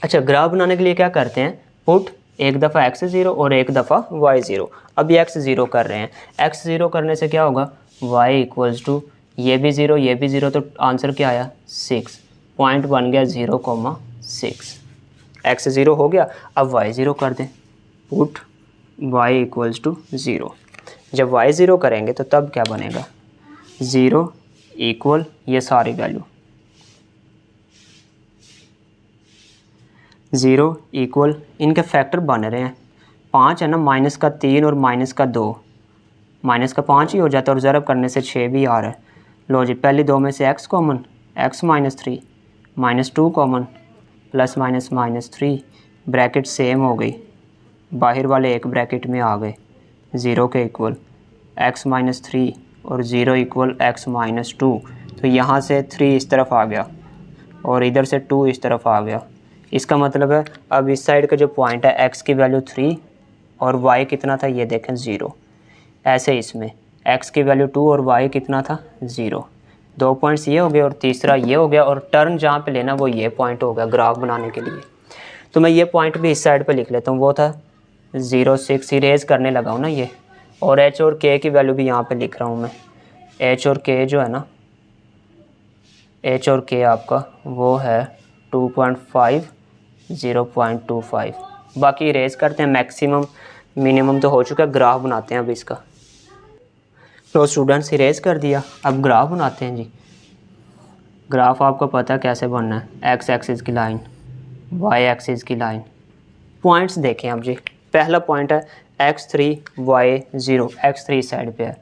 अच्छा, ग्राफ बनाने के लिए क्या करते हैं, पुट एक दफ़ा x0 और एक दफ़ा y0। अब ये x0 कर रहे हैं, x0 करने से क्या होगा, y इक्वल्स टू ये भी ज़ीरो, तो आंसर क्या आया 6, पॉइंट बन गया 0,6। x0 हो गया। अब y0 कर दें, पुट y इक्वल्स टू 0। जब y0 करेंगे तो तब क्या बनेगा, 0 इक्वल ये सारी वैल्यू, 0 इक्वल इनके फैक्टर बन रहे हैं, 5 है ना, -3 और -2, -5 ही हो जाता है और ज़रब करने से 6 भी आ रहा है। लो जी, पहली दो में से x common, x -3, -2 common, plus minus -3, bracket same हो गई, बाहर वाले एक ब्रैकेट में आ गए, 0 के इक्वल x -3 और 0 इक्वल x -2। तो यहाँ से 3 इस तरफ आ गया और इधर से 2 इस तरफ आ गया। इसका मतलब है अब इस साइड का जो पॉइंट है x की वैल्यू 3 और y कितना था, ये देखें 0। ऐसे इसमें x की वैल्यू 2 और y कितना था 0। 2 पॉइंट्स ये हो गए और तीसरा ये हो गया, और टर्न जहाँ पे लेना वो ये पॉइंट हो गया ग्राफ बनाने के लिए। तो मैं ये पॉइंट भी इस साइड पे लिख लेता हूँ, वो था 0,6, इरेज करने लगा हूँ ना ये, और h और k की वैल्यू भी यहाँ पे लिख रहा हूँ मैं। h और k जो है ना, h और k आपका वो है 2.5, 0.25। बाकी इरेज करते हैं, मैक्सिमम मिनिमम तो हो चुका है, ग्राफ बनाते हैं अब इसका। तो स्टूडेंट्स इरेज कर दिया, अब ग्राफ बनाते हैं जी। ग्राफ आपको पता है कैसे बनना है, x एक्सिस की लाइन, y एक्सिस की लाइन। पॉइंट्स देखें अब जी, पहला पॉइंट है x3 y0, x3 इस साइड पे है,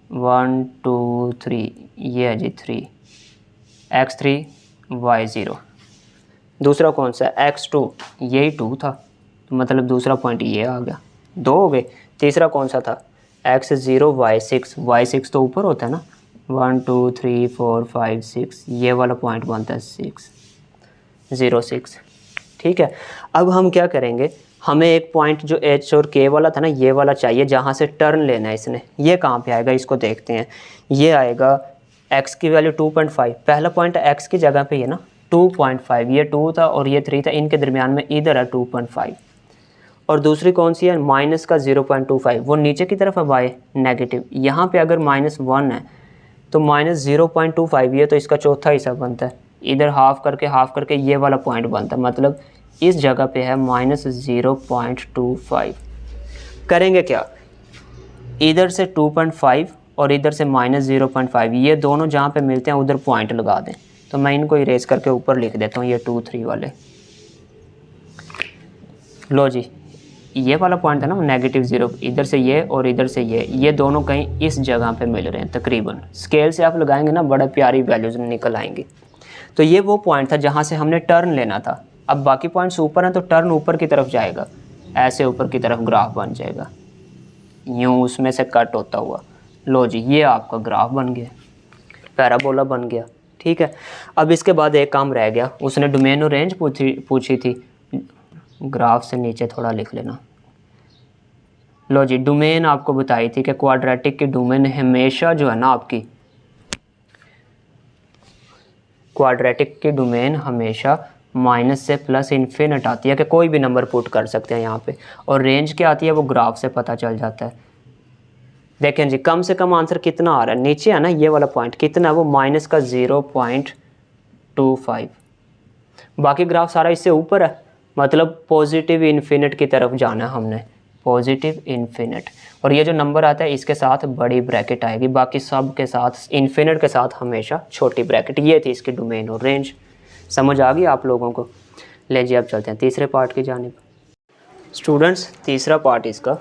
1 2 3, ये है जी 3, x3 y0। दूसरा कौन सा है, x2, यही 2 था, तो मतलब दूसरा पॉइंट ये आ गया, 2 हो गए। तीसरा कौन सा था, x0 y6, y6 तो ऊपर होता है ना, 1 2 3 4 5 6, ये वाला पॉइंट बनता है 6, 0,6। ठीक है, अब हम क्या करेंगे, हमें एक पॉइंट जो h और k वाला था ना, ये वाला चाहिए जहाँ से टर्न लेना है इसने। ये कहाँ पे आएगा, इसको देखते हैं। ये आएगा x की वैल्यू 2.5, पहला पॉइंट x की जगह पे ये ना 2.5, ये 2 था और ये 3 था, इनके दरमियान में इधर है 2.5। और दूसरी कौन सी है, माइनस का 0.25, वो नीचे की तरफ है बाय नेगेटिव। यहाँ पे अगर -1 है तो -0.25, ये तो इसका चौथा हिस्सा बनता है, इधर हाफ करके ये वाला पॉइंट बनता है, मतलब इस जगह पे है -0.25। करेंगे क्या, इधर से 2.5 और इधर से -0.5, ये दोनों जहाँ पे मिलते हैं उधर पॉइंट लगा दें। तो मैं इनको इरेज करके ऊपर लिख देता हूँ, ये 2 3 वाले। लो जी, ये वाला पॉइंट है ना -0, इधर से ये और इधर से ये दोनों कहीं इस जगह पे मिल रहे हैं तकरीबन। स्केल से आप लगाएंगे ना, बड़ा प्यारी वैल्यूज निकल आएंगी। तो ये वो पॉइंट था जहाँ से हमने टर्न लेना था। अब बाकी पॉइंट्स ऊपर हैं तो टर्न ऊपर की तरफ जाएगा, ऐसे ऊपर की तरफ ग्राफ बन जाएगा, यूँ उसमें से कट होता हुआ। लो जी, ये आपका ग्राफ बन गया, पैराबोला बन गया। ठीक है, अब इसके बाद एक काम रह गया, उसने डोमेन और रेंज पूछी थी। ग्राफ से नीचे थोड़ा लिख लेना। लो जी, डोमेन आपको बताई थी कि क्वाड्रेटिक की डोमेन हमेशा जो है ना आपकी, क्वाड्रेटिक की डोमेन हमेशा माइनस से प्लस इन्फिनिट आती है, कि कोई भी नंबर पुट कर सकते हैं यहाँ पे। और रेंज क्या आती है, वो ग्राफ से पता चल जाता है। देखें जी, कम से कम आंसर कितना आ रहा है, नीचे है ना ये वाला पॉइंट कितना है, वो -0.25। बाकी ग्राफ सारा इससे ऊपर है, मतलब पॉजिटिव इन्फिनिट की तरफ जाना है हमने, पॉजिटिव इन्फिनिट। और ये जो नंबर आता है इसके साथ बड़ी ब्रैकेट आएगी, बाकी सब के साथ इन्फिनिट के साथ हमेशा छोटी ब्रैकेट। ये थी इसकी डोमेन और रेंज। समझ आ गई आप लोगों को। ले जी, अब चलते हैं तीसरे पार्ट की जानिब। स्टूडेंट्स, तीसरा पार्ट इसका,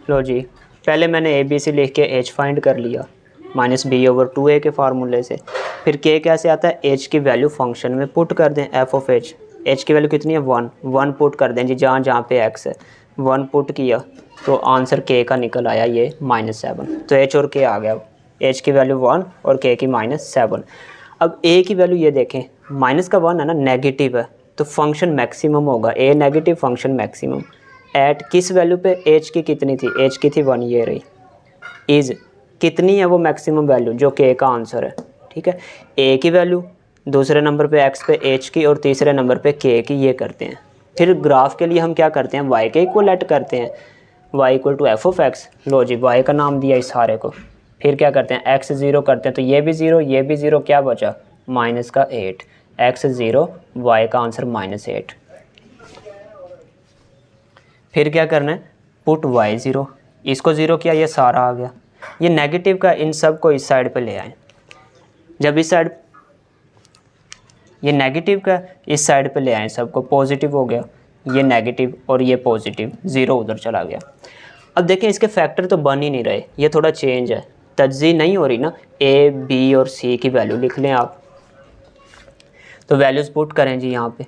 लो जी, पहले मैंने ABC लिख के h फाइंड कर लिया -b/2a के फार्मूले से। फिर k कैसे आता है, h की वैल्यू फंक्शन में पुट कर दें, f(h), h की वैल्यू कितनी है 1 पुट कर दें जी, जहाँ जहाँ पे x है 1 पुट किया तो आंसर k का निकल आया ये -7। तो h और k आ गया, h की वैल्यू 1 और k की -7। अब a की वैल्यू ये देखें, माइनस का 1 है ना, नेगेटिव है, तो फंक्शन मैक्सिमम होगा, a negative function maximum. At किस वैल्यू पे, h की कितनी थी, h की थी 1, ये रही। इज़ कितनी है वो मैक्सिमम वैल्यू, जो k का आंसर है। ठीक है, a की वैल्यू दूसरे नंबर पे x पे h की और तीसरे नंबर पे k की, ये करते हैं। फिर ग्राफ के लिए हम क्या करते हैं, y के इक्वल ऐड करते हैं, y equal to f of x. लो जी y का नाम दिया इस सारे को। फिर क्या करते हैं, x 0 करते हैं तो ये भी 0, ये भी 0, क्या बचा माइनस का 8, x 0, y का आंसर -8। फिर क्या करना है, पुट y 0, इसको 0 किया, ये सारा आ गया। ये नेगेटिव का इन सब को इस साइड पे ले आए। जब इस साइड ये नेगेटिव का इस साइड पे ले आए, सबको पॉजिटिव हो गया, ये नेगेटिव और ये पॉजिटिव, 0 उधर चला गया। अब देखें इसके फैक्टर तो बन ही नहीं रहे, ये थोड़ा चेंज है, तज्ज़ी नहीं हो रही ना। a, b और c की वैल्यू लिख लें आप। तो वैल्यूज़ पुट करें जी यहाँ पे,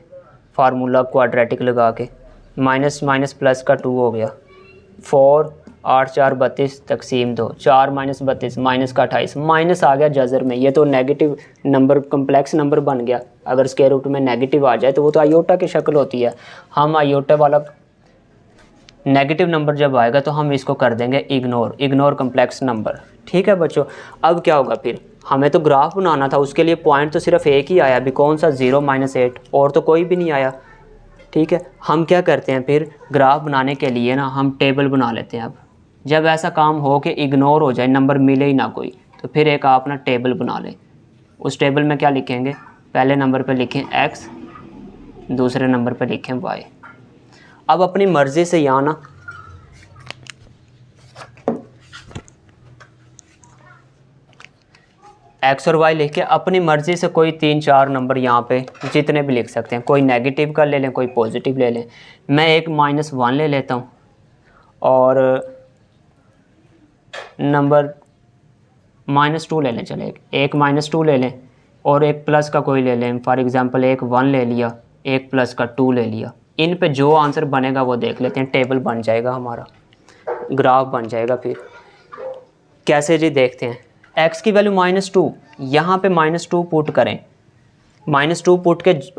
फार्मूला क्वाड्रेटिक लगा के, माइनस माइनस प्लस का 2 हो गया, 4 8 4 32 तकसीम 2, 4 माइनस 32 माइनस का 28, माइनस आ गया जज़र में। ये तो नेगेटिव नंबर, कम्प्लेक्स नंबर बन गया। अगर स्क्वायर रूट में नेगेटिव आ जाए तो वो तो आयोटा की शक्ल होती है। हम आयोटा वाला नेगेटिव नंबर जब आएगा तो हम इसको कर देंगे इग्नोर कम्प्लेक्स नंबर। ठीक है बच्चों, अब क्या होगा, फिर हमें तो ग्राफ बनाना था, उसके लिए पॉइंट तो सिर्फ एक ही आया, अभी कौन सा 0 -8, और तो कोई भी नहीं आया। ठीक है, हम क्या करते हैं फिर ग्राफ बनाने के लिए ना, हम टेबल बना लेते हैं। अब जब ऐसा काम हो कि इग्नोर हो जाए, नंबर मिले ही ना कोई, तो फिर एक आप ना टेबल बना लें। उस टेबल में क्या लिखेंगे, पहले नंबर पे लिखें x, दूसरे नंबर पे लिखें y। अब अपनी मर्ज़ी से यहाँ ना x और y लिख के अपनी मर्ज़ी से कोई 3-4 नंबर यहाँ पे जितने भी लिख सकते हैं। कोई नेगेटिव का ले लें, कोई पॉजिटिव ले लें। मैं एक -1 ले लेता हूँ और नंबर -2 ले लें, चले एक -2 ले लें और एक प्लस का कोई ले लें। फॉर एग्ज़ाम्पल एक 1 ले लिया, एक प्लस का 2 ले लिया। इन पे जो आंसर बनेगा वो देख लेते हैं, टेबल बन जाएगा हमारा, ग्राफ बन जाएगा। फिर कैसे जी, देखते हैं। x की वैल्यू -2, यहाँ पे -2 पुट करें, -2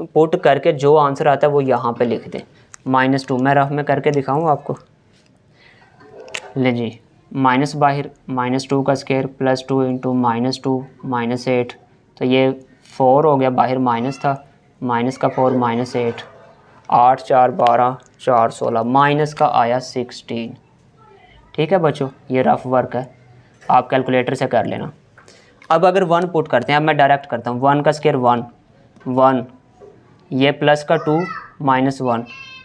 पुट करके जो आंसर आता है वो यहाँ पे लिख दें। -2 मैं रफ में करके दिखाऊँ आपको, ले जी, माइनस बाहर, -2 का स्क्वायर +2 इंटू -2 -8, तो ये 4 हो गया, बाहर माइनस था, माइनस का 4 -8, 8 4 12 4 16, माइनस का आया 16। ठीक है बच्चों, ये रफ वर्क है, आप कैलकुलेटर से कर लेना। अब अगर 1 पुट करते हैं, अब मैं डायरेक्ट करता हूँ। 1 का स्क्वायर 1, ये प्लस का 2 -1,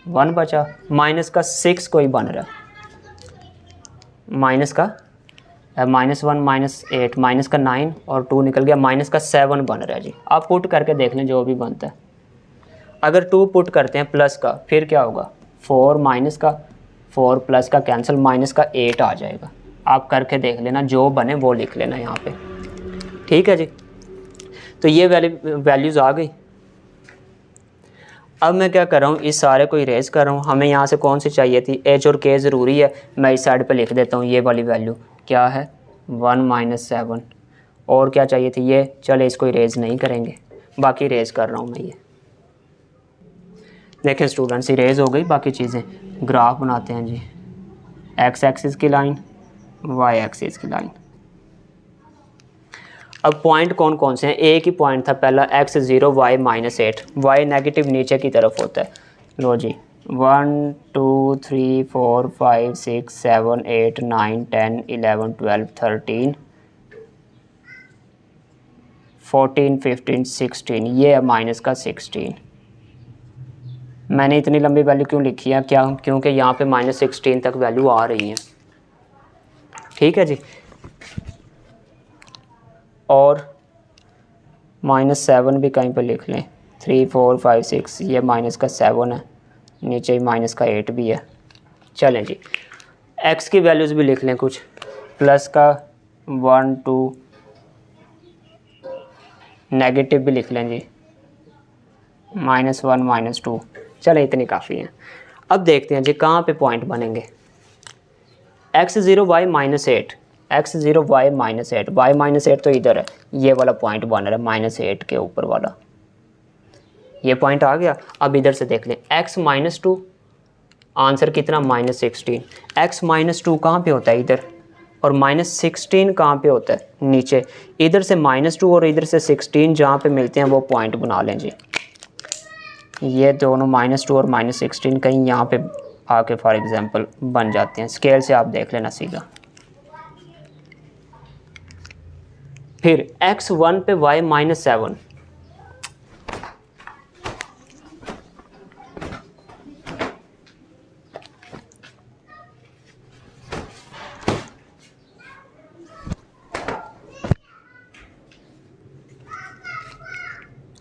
1 बचा, माइनस का 6 कोई बन रहा है, माइनस का -1 -8, माइनस का 9 और 2 निकल गया, माइनस का 7 बन रहा है जी। आप पुट करके देख लें जो भी बनता है। अगर 2 पुट करते हैं प्लस का, फिर क्या होगा, 4 माइनस का 4 प्लस का कैंसिल, माइनस का 8 आ जाएगा। आप करके देख लेना, जो बने वो लिख लेना यहाँ पे। ठीक है जी, तो ये वैल्यूज़ आ गई। अब मैं क्या कर रहा हूँ, इस सारे को इरेज कर रहा हूँ। हमें यहाँ से कौन सी चाहिए थी, h और k ज़रूरी है, मैं इस साइड पे लिख देता हूँ। ये वाली वैल्यू क्या है, 1 -7, और क्या चाहिए थी ये, चले इसको इरेज नहीं करेंगे, बाकी इरेज कर रहा हूँ मैं। ये देखें स्टूडेंट्स, इरेज हो गई बाकी चीज़ें। ग्राफ बनाते हैं जी, x एक्सिस की लाइन, y एक्सिस की लाइन। अब पॉइंट कौन कौन से हैं, एक ही पॉइंट था पहला, x 0 y -8, y नेगेटिव नीचे की तरफ होता है। लो जी, 1 2 3 4 5 6 7 8 9 10 11 12 13 14 15 16, ये है माइनस का 16। मैंने इतनी लंबी वैल्यू क्यों लिखी है, क्या, क्योंकि यहाँ पे -16 तक वैल्यू आ रही है। ठीक है जी, और -7 भी कहीं पर लिख लें, 3 4 5 6, ये माइनस का 7 है, नीचे ही माइनस का 8 भी है। चलें जी, x की वैल्यूज़ भी लिख लें कुछ, प्लस का 1 2, नेगेटिव भी लिख लें जी, -1 -2। चलें, इतनी काफ़ी हैं। अब देखते हैं जी कहाँ पे पॉइंट बनेंगे। x 0 y -8, x 0 y -8, y -8 तो इधर है, ये वाला पॉइंट बन रहा है -8 के ऊपर वाला, ये पॉइंट आ गया। अब इधर से देख लें, x -2, आंसर कितना, -16। x -2 कहाँ पे होता है, इधर और -16 कहाँ पे होता है? नीचे। इधर से -2 और इधर से 16 जहाँ पे मिलते हैं वो पॉइंट बना लें जी। ये दोनों -2 और -16 कहीं यहाँ पे आके फॉर एग्जांपल बन जाते हैं। स्केल से आप देख लेना सीधा। फिर x1 पे y -7,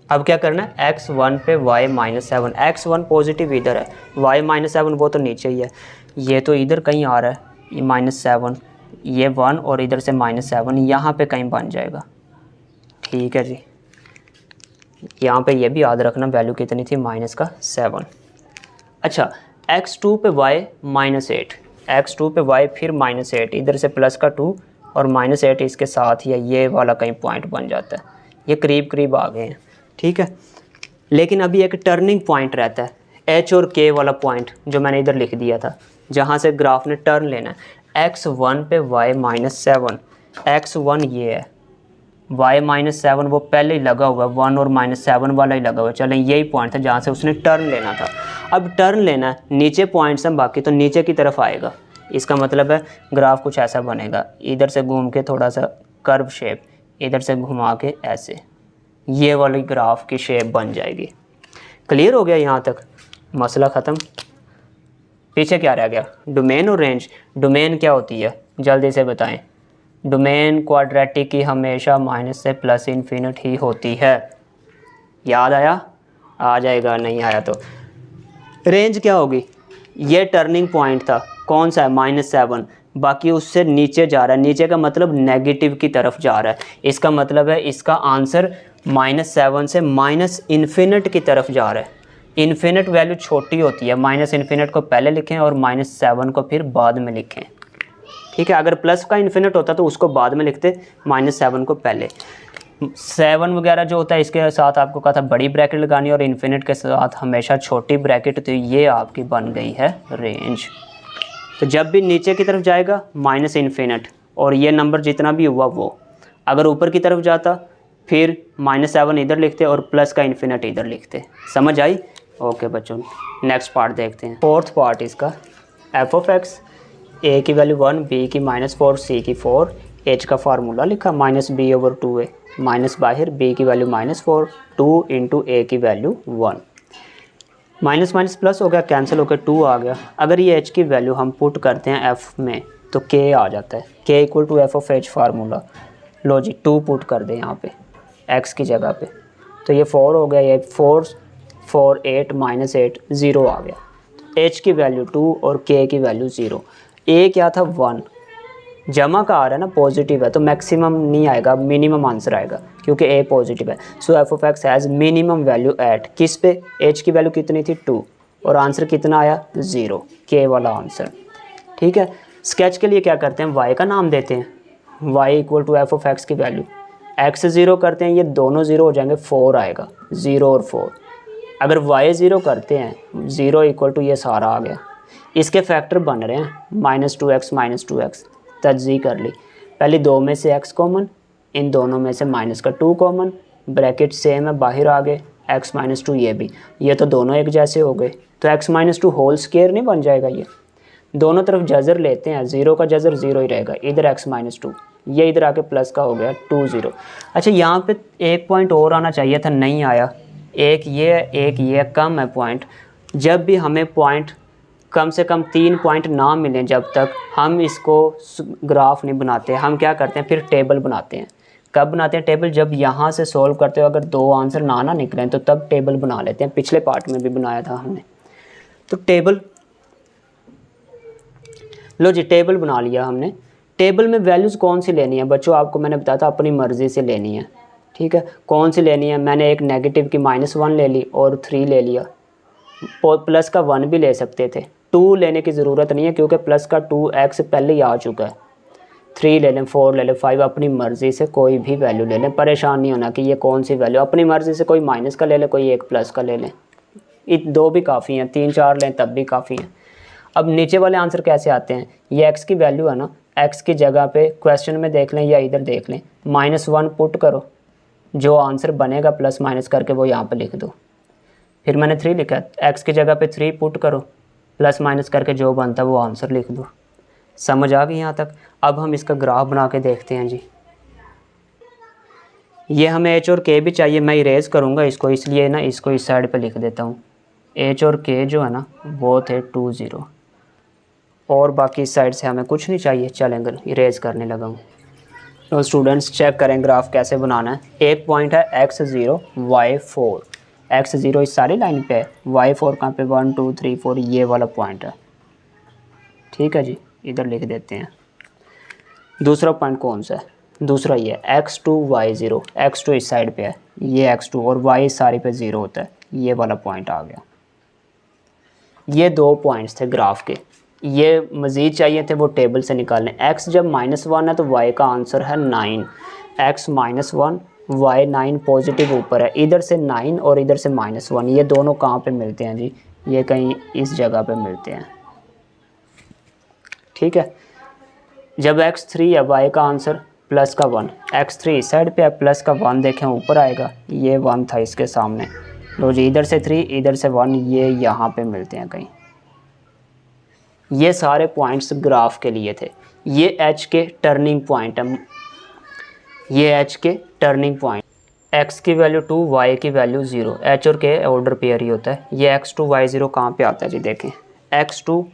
अब क्या करना है? x1 पे y -7, x1 पॉजिटिव इधर है, y -7 वो तो नीचे ही है, ये तो इधर कहीं आ रहा है, ये -7, ये 1 और इधर से -7 यहाँ पे कहीं बन जाएगा। ठीक है जी, यहाँ पे ये भी याद रखना वैल्यू कितनी थी? -7। अच्छा, x2 पे y -8, x2 पे y फिर -8, इधर से प्लस का 2 और -8 इसके साथ ही है, ये वाला कहीं पॉइंट बन जाता है। ये करीब करीब आ गए हैं। ठीक है, लेकिन अभी एक टर्निंग पॉइंट रहता है, h और k वाला पॉइंट जो मैंने इधर लिख दिया था, जहाँ से ग्राफ ने टर्न लेना है। x1 पे y -7, x1 ये है, y -7 वो पहले ही लगा हुआ है, 1 और -7 वाला ही लगा हुआ है। चलें, यही पॉइंट था जहाँ से उसने टर्न लेना था। अब टर्न लेना है, नीचे पॉइंट्स हैं बाकी, तो नीचे की तरफ आएगा। इसका मतलब है ग्राफ कुछ ऐसा बनेगा, इधर से घूम के थोड़ा सा कर्व शेप, इधर से घुमा के ऐसे, ये वाली ग्राफ की शेप बन जाएगी। क्लियर हो गया यहाँ तक? मसला ख़त्म। पीछे क्या रह गया? डोमेन और रेंज। डोमेन क्या होती है जल्दी से बताएं? डोमेन क्वाड्रेटिक की हमेशा माइनस से प्लस इन्फिनिट ही होती है। याद आया? आ जाएगा, नहीं आया तो। रेंज क्या होगी? ये टर्निंग पॉइंट था, कौन सा है? -7, बाकी उससे नीचे जा रहा है। नीचे का मतलब नेगेटिव की तरफ जा रहा है। इसका मतलब है इसका आंसर -7 से -इन्फिनिट की तरफ जा रहा है। इन्फिनिट वैल्यू छोटी होती है, -इन्फिनिट को पहले लिखें और -7 को फिर बाद में लिखें। ठीक है, अगर प्लस का इन्फिनिट होता तो उसको बाद में लिखते, -7 को पहले। 7 वगैरह जो होता है इसके साथ आपको कहा था बड़ी ब्रैकेट लगानी और इन्फिनिट के साथ हमेशा छोटी ब्रैकेट, तो ये आपकी बन गई है रेंज। तो जब भी नीचे की तरफ जाएगा -इन्फिनिट और ये नंबर जितना भी हुआ वो, अगर ऊपर की तरफ जाता फिर -7 इधर लिखते और प्लस का इन्फिनिट इधर लिखते। समझ आई? ओके बच्चों, नेक्स्ट पार्ट देखते हैं। फोर्थ पार्ट इसका, f(x), a की वैल्यू 1, b की -4, c की 4, h का फार्मूला लिखा -b/2a, माइनस बाहर b की वैल्यू -4, 2 इंटू a की वैल्यू 1, माइनस माइनस प्लस हो गया, कैंसिल होकर 2 आ गया। अगर ये h की वैल्यू हम पुट करते हैं f में तो k आ जाता है, k = f(h) फार्मूला। लो जी, 2 पुट कर दें यहाँ पे x की जगह पे, तो ये 4 हो गया, ये 4 8 -8 0 आ गया। h की वैल्यू 2 और k की वैल्यू 0। a क्या था? 1, जमा का आ रहा है ना, पॉजिटिव है तो मैक्सिमम नहीं आएगा, मिनिमम आंसर आएगा क्योंकि a पॉजिटिव है। So f(x) has minimum value at किस पे? h की वैल्यू कितनी थी? 2, और आंसर कितना आया? 0, k वाला आंसर। ठीक है, स्केच के लिए क्या करते हैं? y का नाम देते हैं, y = f(x) की वैल्यू, x 0 करते हैं, ये दोनों 0 हो जाएंगे, 4 आएगा, 0 और 4। अगर y 0 करते हैं, 0 = ये सारा आ गया। इसके फैक्टर बन रहे हैं -2x -2x, तज्जी कर ली। पहले 2 में से x कॉमन, इन दोनों में से माइनस का 2 कॉमन, ब्रैकेट सेम है, बाहर आ गए, x -2 ये भी, ये तो दोनों एक जैसे हो गए, तो x -2 होल स्क्वायर नहीं बन जाएगा? ये दोनों तरफ जज़र लेते हैं, 0 का जज़र 0 ही रहेगा, इधर x -2, ये इधर आके प्लस का हो गया 2 0। अच्छा, यहाँ पे एक पॉइंट और आना चाहिए था, नहीं आया। एक ये कम है पॉइंट। जब भी हमें पॉइंट कम से कम 3 पॉइंट ना मिलें, जब तक हम इसको ग्राफ नहीं बनाते, हम क्या करते हैं? फिर टेबल बनाते हैं। कब बनाते हैं टेबल? जब यहाँ से सॉल्व करते हो अगर 2 आंसर ना निकलें तो तब टेबल बना लेते हैं। पिछले पार्ट में भी बनाया था हमने। तो टेबल, लो जी, टेबल बना लिया हमने। टेबल में वैल्यूज़ कौन सी लेनी है बच्चों? आपको मैंने बताया था अपनी मर्ज़ी से लेनी है। ठीक है, कौन सी लेनी है? मैंने एक नेगेटिव की -1 ले ली और 3 ले लिया, प्लस का 1 भी ले सकते थे। 2 लेने की ज़रूरत नहीं है क्योंकि प्लस का 2x पहले ही आ चुका है। 3 ले लें, 4 ले लें, 5, अपनी मर्ज़ी से कोई भी वैल्यू ले लें। परेशान नहीं होना कि ये कौन सी वैल्यू, अपनी मर्ज़ी से कोई माइनस का ले लें, कोई एक प्लस का ले लें। 2 भी काफ़ी हैं, 3 4 लें तब भी काफ़ी हैं। अब नीचे वाले आंसर कैसे आते हैं? ये x की वैल्यू है ना, x की जगह पे क्वेश्चन में देख लें या इधर देख लें, -1 पुट करो, जो आंसर बनेगा प्लस माइनस करके वो यहाँ पे लिख दो। फिर मैंने 3 लिखा, x की जगह पे 3 पुट करो, प्लस माइनस करके जो बनता है वो आंसर लिख दो। समझ आ गई यहाँ तक? अब हम इसका ग्राफ बना के देखते हैं जी। ये हमें h और k भी चाहिए, मैं इरेज करूँगा इसको, इसलिए ना इसको इस साइड पे लिख देता हूँ। h और k जो है ना वो थे 2 0, और बाकी इस साइड से हमें कुछ नहीं चाहिए। चलेंगे, इरेज करने लगा हूँ। तो स्टूडेंट्स चेक करें ग्राफ कैसे बनाना है। एक पॉइंट है x0 y4, x0 इस सारी लाइन पे है, y4 कहाँ पे 1 2 3 4 ये वाला पॉइंट है। ठीक है जी, इधर लिख देते हैं। दूसरा पॉइंट कौन सा है? दूसरा ये x2 y0, x2 इस साइड पे है, ये x2 और y इस सारी पे 0 होता है, ये वाला पॉइंट आ गया। ये 2 पॉइंट्स थे ग्राफ के, ये मज़ीद चाहिए थे वो टेबल से निकालने। x जब -1 है तो y का आंसर है 9, x -1 y 9 पॉजिटिव ऊपर है, इधर से 9 और इधर से -1, ये दोनों कहाँ पे मिलते हैं जी? ये कहीं इस जगह पे मिलते हैं। ठीक है, जब x3 है y का आंसर प्लस का 1, x3 इस साइड पे है, प्लस का 1 देखें ऊपर आएगा, ये 1 था इसके सामने। लो जी, इधर से 3 इधर से 1, ये यहाँ पे मिलते हैं कहीं। ये सारे पॉइंट्स ग्राफ के लिए थे। ये h के टर्निंग पॉइंट है, ये h के टर्निंग पॉइंट। x की वैल्यू 2, y की वैल्यू 0, h और k ऑर्डर पेयर ही होता है। ये x2 y0 कहाँ पे आता है जी? देखें, x2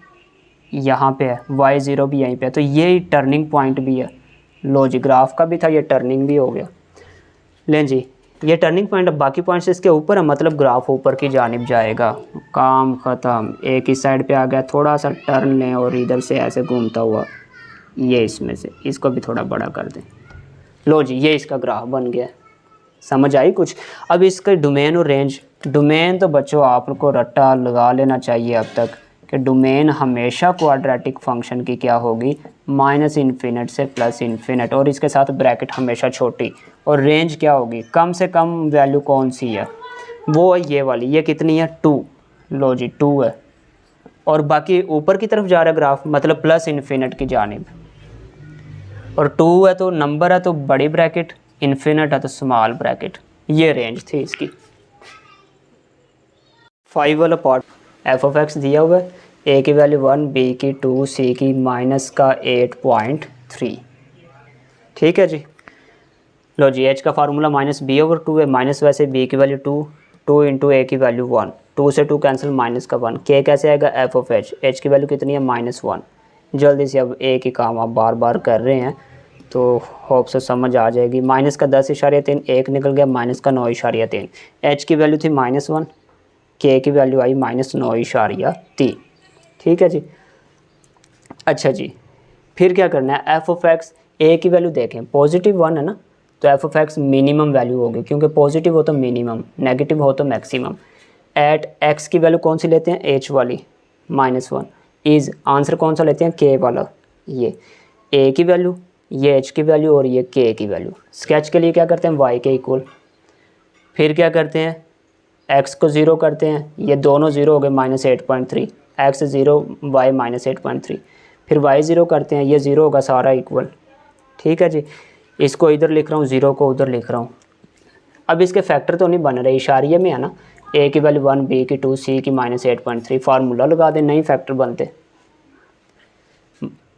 यहाँ पे है, y0 भी यहीं पे है, तो ये टर्निंग पॉइंट भी है। लो जी, ग्राफ का भी था, ये टर्निंग भी हो गया। लें जी, ये टर्निंग पॉइंट, अब बाकी पॉइंट्स इसके ऊपर है, मतलब ग्राफ ऊपर की जानिब जाएगा। काम ख़त्म। एक इस साइड पे आ गया, थोड़ा सा टर्न लें और इधर से ऐसे घूमता हुआ ये इसमें से, इसको भी थोड़ा बड़ा कर दें। लो जी, ये इसका ग्राफ बन गया। समझ आई कुछ? अब इसका डोमेन और रेंज, डोमेन तो बच्चों आपको रट्टा लगा लेना चाहिए अब तक कि डोमेन हमेशा क्वाड्रेटिक फंक्शन की क्या होगी? -∞ से +∞, और इसके साथ ब्रैकेट हमेशा छोटी। और रेंज क्या होगी? कम से कम वैल्यू कौन सी है? वो है ये वाली। ये कितनी है? 2। लो जी, 2 है, और बाकी ऊपर की तरफ जा रहा है ग्राफ, मतलब +∞ की जानिब। और 2 है तो नंबर है तो बड़ी ब्रैकेट, इन्फिनिट है तो स्मॉल ब्रैकेट। ये रेंज थी इसकी। 5 वाला पार्ट, f(x) दिया हुआ है, a की वैल्यू 1, b की 2, c की -8.3। ठीक है जी। लो जी, h का फार्मूला -b/2 है, माइनस वैसे b की वैल्यू 2 इंटू a की वैल्यू 1, 2 से 2 कैंसिल, -1, k कैसे आएगा? f(h), h की वैल्यू कितनी है? -1। जल्दी से अब एक ही काम आप बार बार कर रहे हैं तो होप से समझ आ जाएगी। माइनस का 10.3, 1 निकल गया, माइनस का 9.3। h की वैल्यू थी -1, k की वैल्यू आई -9.3। ठीक है जी। अच्छा जी, फिर क्या करना है? f(x) a की वैल्यू देखें, पॉजिटिव 1 है ना, तो f(x) मिनिमम वैल्यू होगी, क्योंकि पॉजिटिव हो तो मिनिमम, नेगेटिव हो तो मैक्सिमम। एट x की वैल्यू कौन सी लेते हैं? h वाली, -1 इज़, आंसर कौन सा लेते हैं? k वाला। ये a की वैल्यू, ये h की वैल्यू और ये k की वैल्यू। स्केच के लिए क्या करते हैं? y के इक्वल। फिर क्या करते हैं? x को 0 करते हैं, ये दोनों 0 हो गए, -8.3, x 0 y -8.3। फिर y 0 करते हैं, ये 0 होगा सारा इक्वल। ठीक है जी। इसको इधर लिख रहा हूँ, 0 को उधर लिख रहा हूँ। अब इसके फैक्टर तो नहीं बन रहे, इशारिये में है ना। a की वैल्यू 1, b की 2, c की -8.3, फार्मूला लगा दें, नहीं फैक्टर बनते।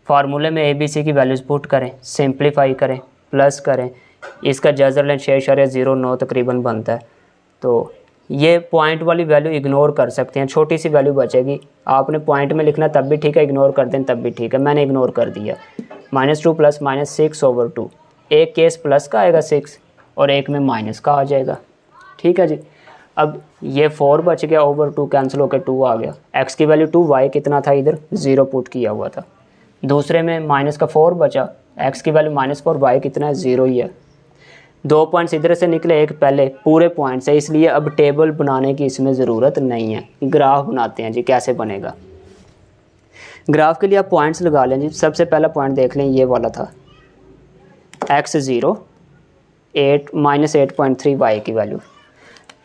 फार्मूले में a b c की वैल्यूज़ पुट करें, सिंप्लीफाई करें, प्लस करें, इसका जज़र लें 6.09 तकरीबन बनता है। तो ये पॉइंट वाली वैल्यू इग्नोर कर सकते हैं, छोटी सी वैल्यू बचेगी। आपने पॉइंट में लिखना तब भी ठीक है, इग्नोर कर दें तब भी ठीक है, मैंने इग्नोर कर दिया। -2 + -6/2, एक केस प्लस का आएगा 6 और एक में माइनस का आ जाएगा। ठीक है जी। अब ये 4 बच गया, ओवर 2 कैंसिल होकर 2 आ गया। x की वैल्यू 2, y कितना था? इधर 0 पुट किया हुआ था। दूसरे में -4 बचा, x की वैल्यू -4, y कितना है? 0 ही है। 2 पॉइंट्स इधर से निकले, एक पहले पूरे पॉइंट से, इसलिए अब टेबल बनाने की इसमें ज़रूरत नहीं है। ग्राफ बनाते हैं जी, कैसे बनेगा। ग्राफ के लिए आप पॉइंट्स लगा लें जी। सबसे पहला पॉइंट देख लें, ये वाला था x0 -8.3 y की वैल्यू,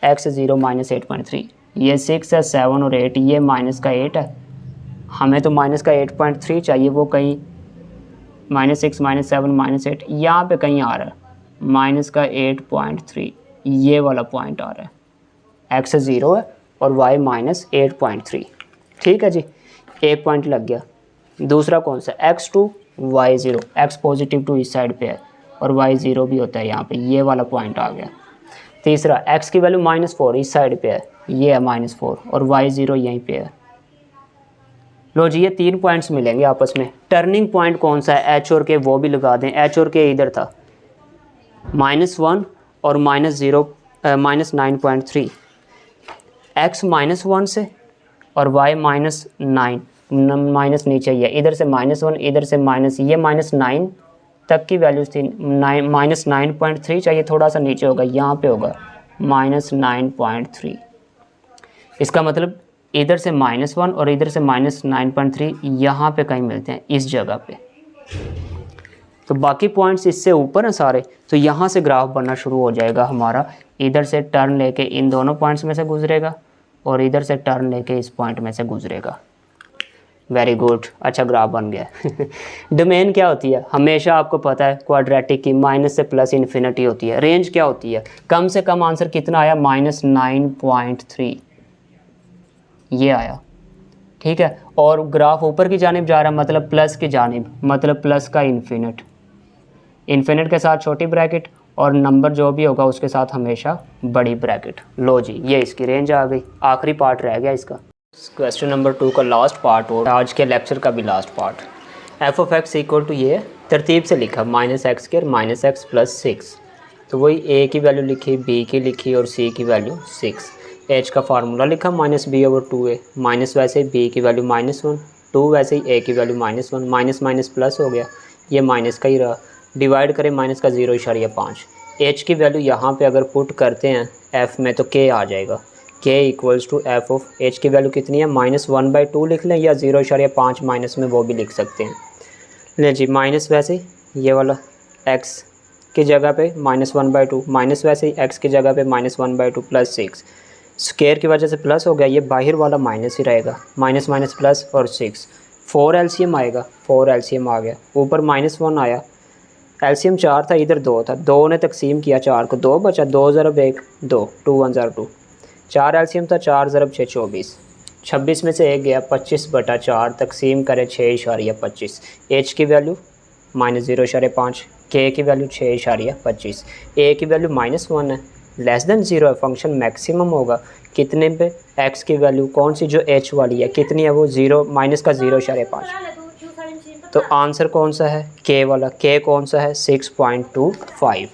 x0 -8.3, ये 6 है, 7 और 8, ये -8 है। हमें तो -8.3 चाहिए, वो कहीं -6 -7 -8 यहाँ पे कहीं आ रहा है, माइनस का 8.3 ये वाला पॉइंट आ रहा है। x 0 है और y -8.3। ठीक है जी, एक पॉइंट लग गया। दूसरा कौन सा, x2 y 0, x पॉजिटिव 2 इस साइड पे है और y 0 भी होता है यहाँ पे, ये वाला पॉइंट आ गया। तीसरा x की वैल्यू -4 इस साइड पे है, ये है -4 और y 0 यहीं पे है। लो जी, ये 3 पॉइंट्स मिलेंगे आपस में। टर्निंग पॉइंट कौन सा है, h और k वो भी लगा दें। h और k इधर था, -1 और -9.3, x -1 से और y -9, माइनस नीचे ही है, इधर से -1 इधर से माइनस, ये -9 तक की वैल्यूज थी। -9.3 चाहिए, थोड़ा सा नीचे होगा, यहाँ पे होगा -9.3। इसका मतलब इधर से -1 और इधर से -9.3 यहाँ पे कहीं मिलते हैं, इस जगह पे। तो बाकी पॉइंट्स इससे ऊपर हैं सारे, तो यहाँ से ग्राफ बनना शुरू हो जाएगा हमारा। इधर से टर्न लेके इन दोनों पॉइंट्स में से गुजरेगा और इधर से टर्न लेके इस पॉइंट में से गुजरेगा। वेरी गुड, अच्छा ग्राफ बन गया। डोमेन क्या होती है, हमेशा आपको पता है क्वाड्रेटिक की माइनस से प्लस इन्फिनिटी होती है। रेंज क्या होती है, कम से कम आंसर कितना आया, -9.3 ये आया। ठीक है, और ग्राफ ऊपर की जानिब जा रहा है, मतलब प्लस की जानिब, मतलब प्लस का इन्फिनिट, इन्फिनिट के साथ छोटी ब्रैकेट और नंबर जो भी होगा उसके साथ हमेशा बड़ी ब्रैकेट। लो जी, ये इसकी रेंज आ गई। आखिरी पार्ट रह गया इसका, क्वेश्चन नंबर 2 का लास्ट पार्ट और आज के लेक्चर का भी last part. F of x equal to, ये तरतीब से लिखा -x² -x + 6, तो वही a की वैल्यू लिखी, b की लिखी और c की वैल्यू 6। h का फार्मूला लिखा -b/2a, माइनस वैसे ही b की वैल्यू -1, 2 वैसे ही a की वैल्यू -1, माइनस माइनस प्लस हो गया, ये माइनस का ही रहा, डिवाइड करें माइनस का 0.5। h की वैल्यू यहाँ पे अगर पुट करते हैं f में तो k आ जाएगा, k equals to f of h की वैल्यू कितनी है, -1/2 लिख लें या 0.5 माइनस में वो भी लिख सकते हैं। ले जी, माइनस वैसे ये वाला x की जगह पे -1/2, माइनस वैसे ही x की जगह पे -1/2 + 6, स्क्वायर की वजह से प्लस हो गया, ये बाहर वाला माइनस ही रहेगा, माइनस माइनस प्लस और 6, 4 एलसीएम आएगा, 4 एलसीएम आ गया, ऊपर -1 आया, एलसीएम 4 था, इधर 2 था, 2 ने तकसीम किया 4 को, 2 बचा, 2 ज़रब 1 2, 2 1 ज़रब 2, 4 एलसीएम था, 4 ज़रब 6 24, 26 में से 1 गया, 25/4 तकसीम करें 6.25। h की वैल्यू -0.5, k की वैल्यू 6.25, a की वैल्यू -1 है, लेस देन 0 है, फंक्शन मैक्सिमम होगा कितने पे, x की वैल्यू कौन सी जो h वाली है कितनी है, वो 0 माइनस का 0.5। तो आंसर कौन सा है, k वाला, k कौन सा है 6.25।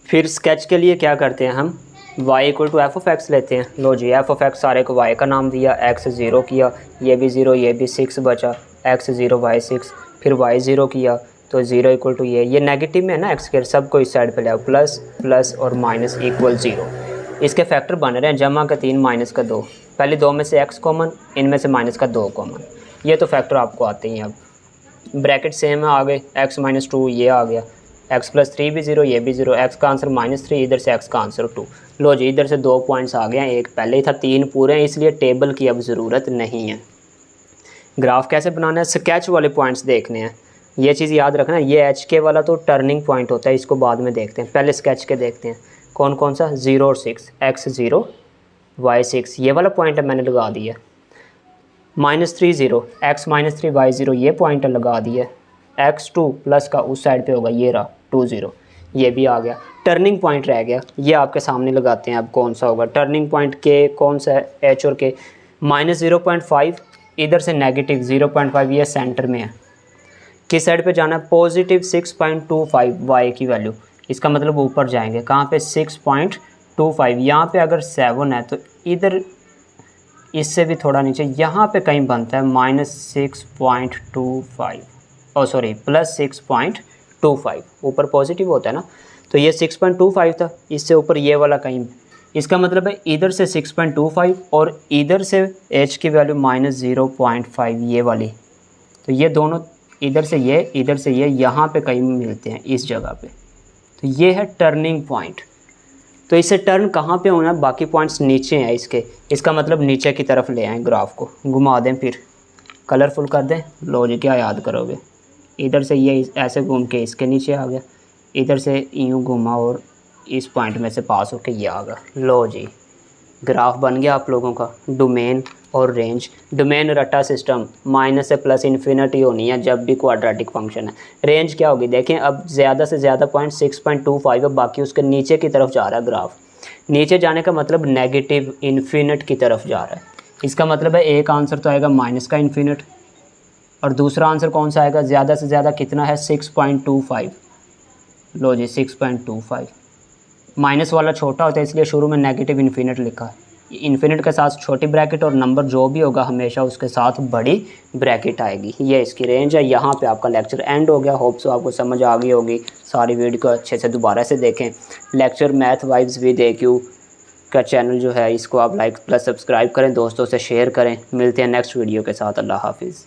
फिर स्केच के लिए क्या करते हैं हम, y = एफ ऑफ एक्स लेते हैं। लो जी, एफ ऑफ एक्स सारे को y का नाम दिया, x 0 किया, ये भी 0 ये भी 6 बचा, x 0 y 6, फिर y 0 किया तो 0 = ये नेगेटिव में है ना x², सबको इस साइड पे ले आओ, प्लस प्लस और माइनस इक्वल 0। इसके फैक्टर बन रहे हैं, जमा का 3 माइनस का 2, पहले 2 में से x कॉमन, इनमें से माइनस का 2 कॉमन, ये तो फैक्टर आपको आते ही हैं। अब ब्रैकेट सेम है, आ गए x - 2 ये आ गया, x + 3 भी 0 ये भी 0, x का आंसर -3, इधर से x का आंसर 2। लो जी, इधर से 2 पॉइंट्स आ गए हैं, एक पहले ही था, 3 पूरे हैं, इसलिए टेबल की अब ज़रूरत नहीं है। ग्राफ कैसे बनाना है, स्केच वाले पॉइंट्स देखने हैं, ये चीज़ याद रखना। ये HK वाला तो टर्निंग पॉइंट होता है, इसको बाद में देखते हैं, पहले स्केच के देखते हैं कौन कौन सा, 0 और 6, x 0 y 6 ये वाला पॉइंट है, मैंने लगा दिया, -3 0, x -3 y 0 ये पॉइंट लगा दिया, x 2 प्लस का उस साइड पे होगा, ये रहा 2 0 ये भी आ गया। टर्निंग पॉइंट रह गया, ये आपके सामने लगाते हैं, अब कौन सा होगा टर्निंग पॉइंट, k कौन सा है, h और k, -0.5 इधर से नेगेटिव 0.5, ये सेंटर में है, किस साइड पे जाना है, पॉजिटिव 6.25 y की वैल्यू, इसका मतलब ऊपर जाएंगे, कहाँ पे 6.25, यहाँ पे अगर 7 है तो इधर इससे भी थोड़ा नीचे, यहाँ पे कहीं बनता है -6.25, ओ सॉरी +6.25, ऊपर पॉजिटिव होता है ना, तो ये 6.25 था, इससे ऊपर ये वाला कहीं, इसका मतलब है इधर से 6.25 और इधर से h की वैल्यू -0.5 ये वाली, तो ये दोनों इधर से ये यहाँ पे कहीं मिलते हैं इस जगह पे, तो ये है टर्निंग पॉइंट। तो इसे टर्न कहाँ पे होना है, बाकी पॉइंट्स नीचे हैं इसके, इसका मतलब नीचे की तरफ ले आएँ, ग्राफ को घुमा दें, फिर कलरफुल कर दें। लो जी क्या याद करोगे, इधर से ये ऐसे घूम के इसके नीचे आ गया, इधर से यूँ घूमा और इस पॉइंट में से पास होके ये आ गया। लो जी ग्राफ बन गया आप लोगों का। डोमेन और रेंज, डोमेन रट्टा सिस्टम माइनस से प्लस इन्फिनिटी होनी है जब भी क्वाड्रेटिक फंक्शन है। रेंज क्या होगी देखें, अब ज़्यादा से ज़्यादा पॉइंट 6.25 है, बाकी उसके नीचे की तरफ जा रहा है ग्राफ। नीचे जाने का मतलब नेगेटिव इन्फिनिट की तरफ जा रहा है। इसका मतलब है एक आंसर तो आएगा माइनस का इन्फिनिट, और दूसरा आंसर कौन सा आएगा, ज़्यादा से ज़्यादा कितना है 6.25। लो जी 6.25, माइनस वाला छोटा होता है इसलिए शुरू में नेगेटिव इन्फिनिट लिखा है। इन्फिनिट के साथ छोटी ब्रैकेट और नंबर जो भी होगा हमेशा उसके साथ बड़ी ब्रैकेट आएगी। ये इसकी रेंज है। यहाँ पे आपका लेक्चर एंड हो गया। होप सो आपको समझ आ गई होगी। सारी वीडियो को अच्छे से दोबारा से देखें। Lecture math vibes with AQ का चैनल जो है इसको आप लाइक प्लस सब्सक्राइब करें, दोस्तों से शेयर करें। मिलते हैं नेक्स्ट वीडियो के साथ। अल्लाह हाफिज़।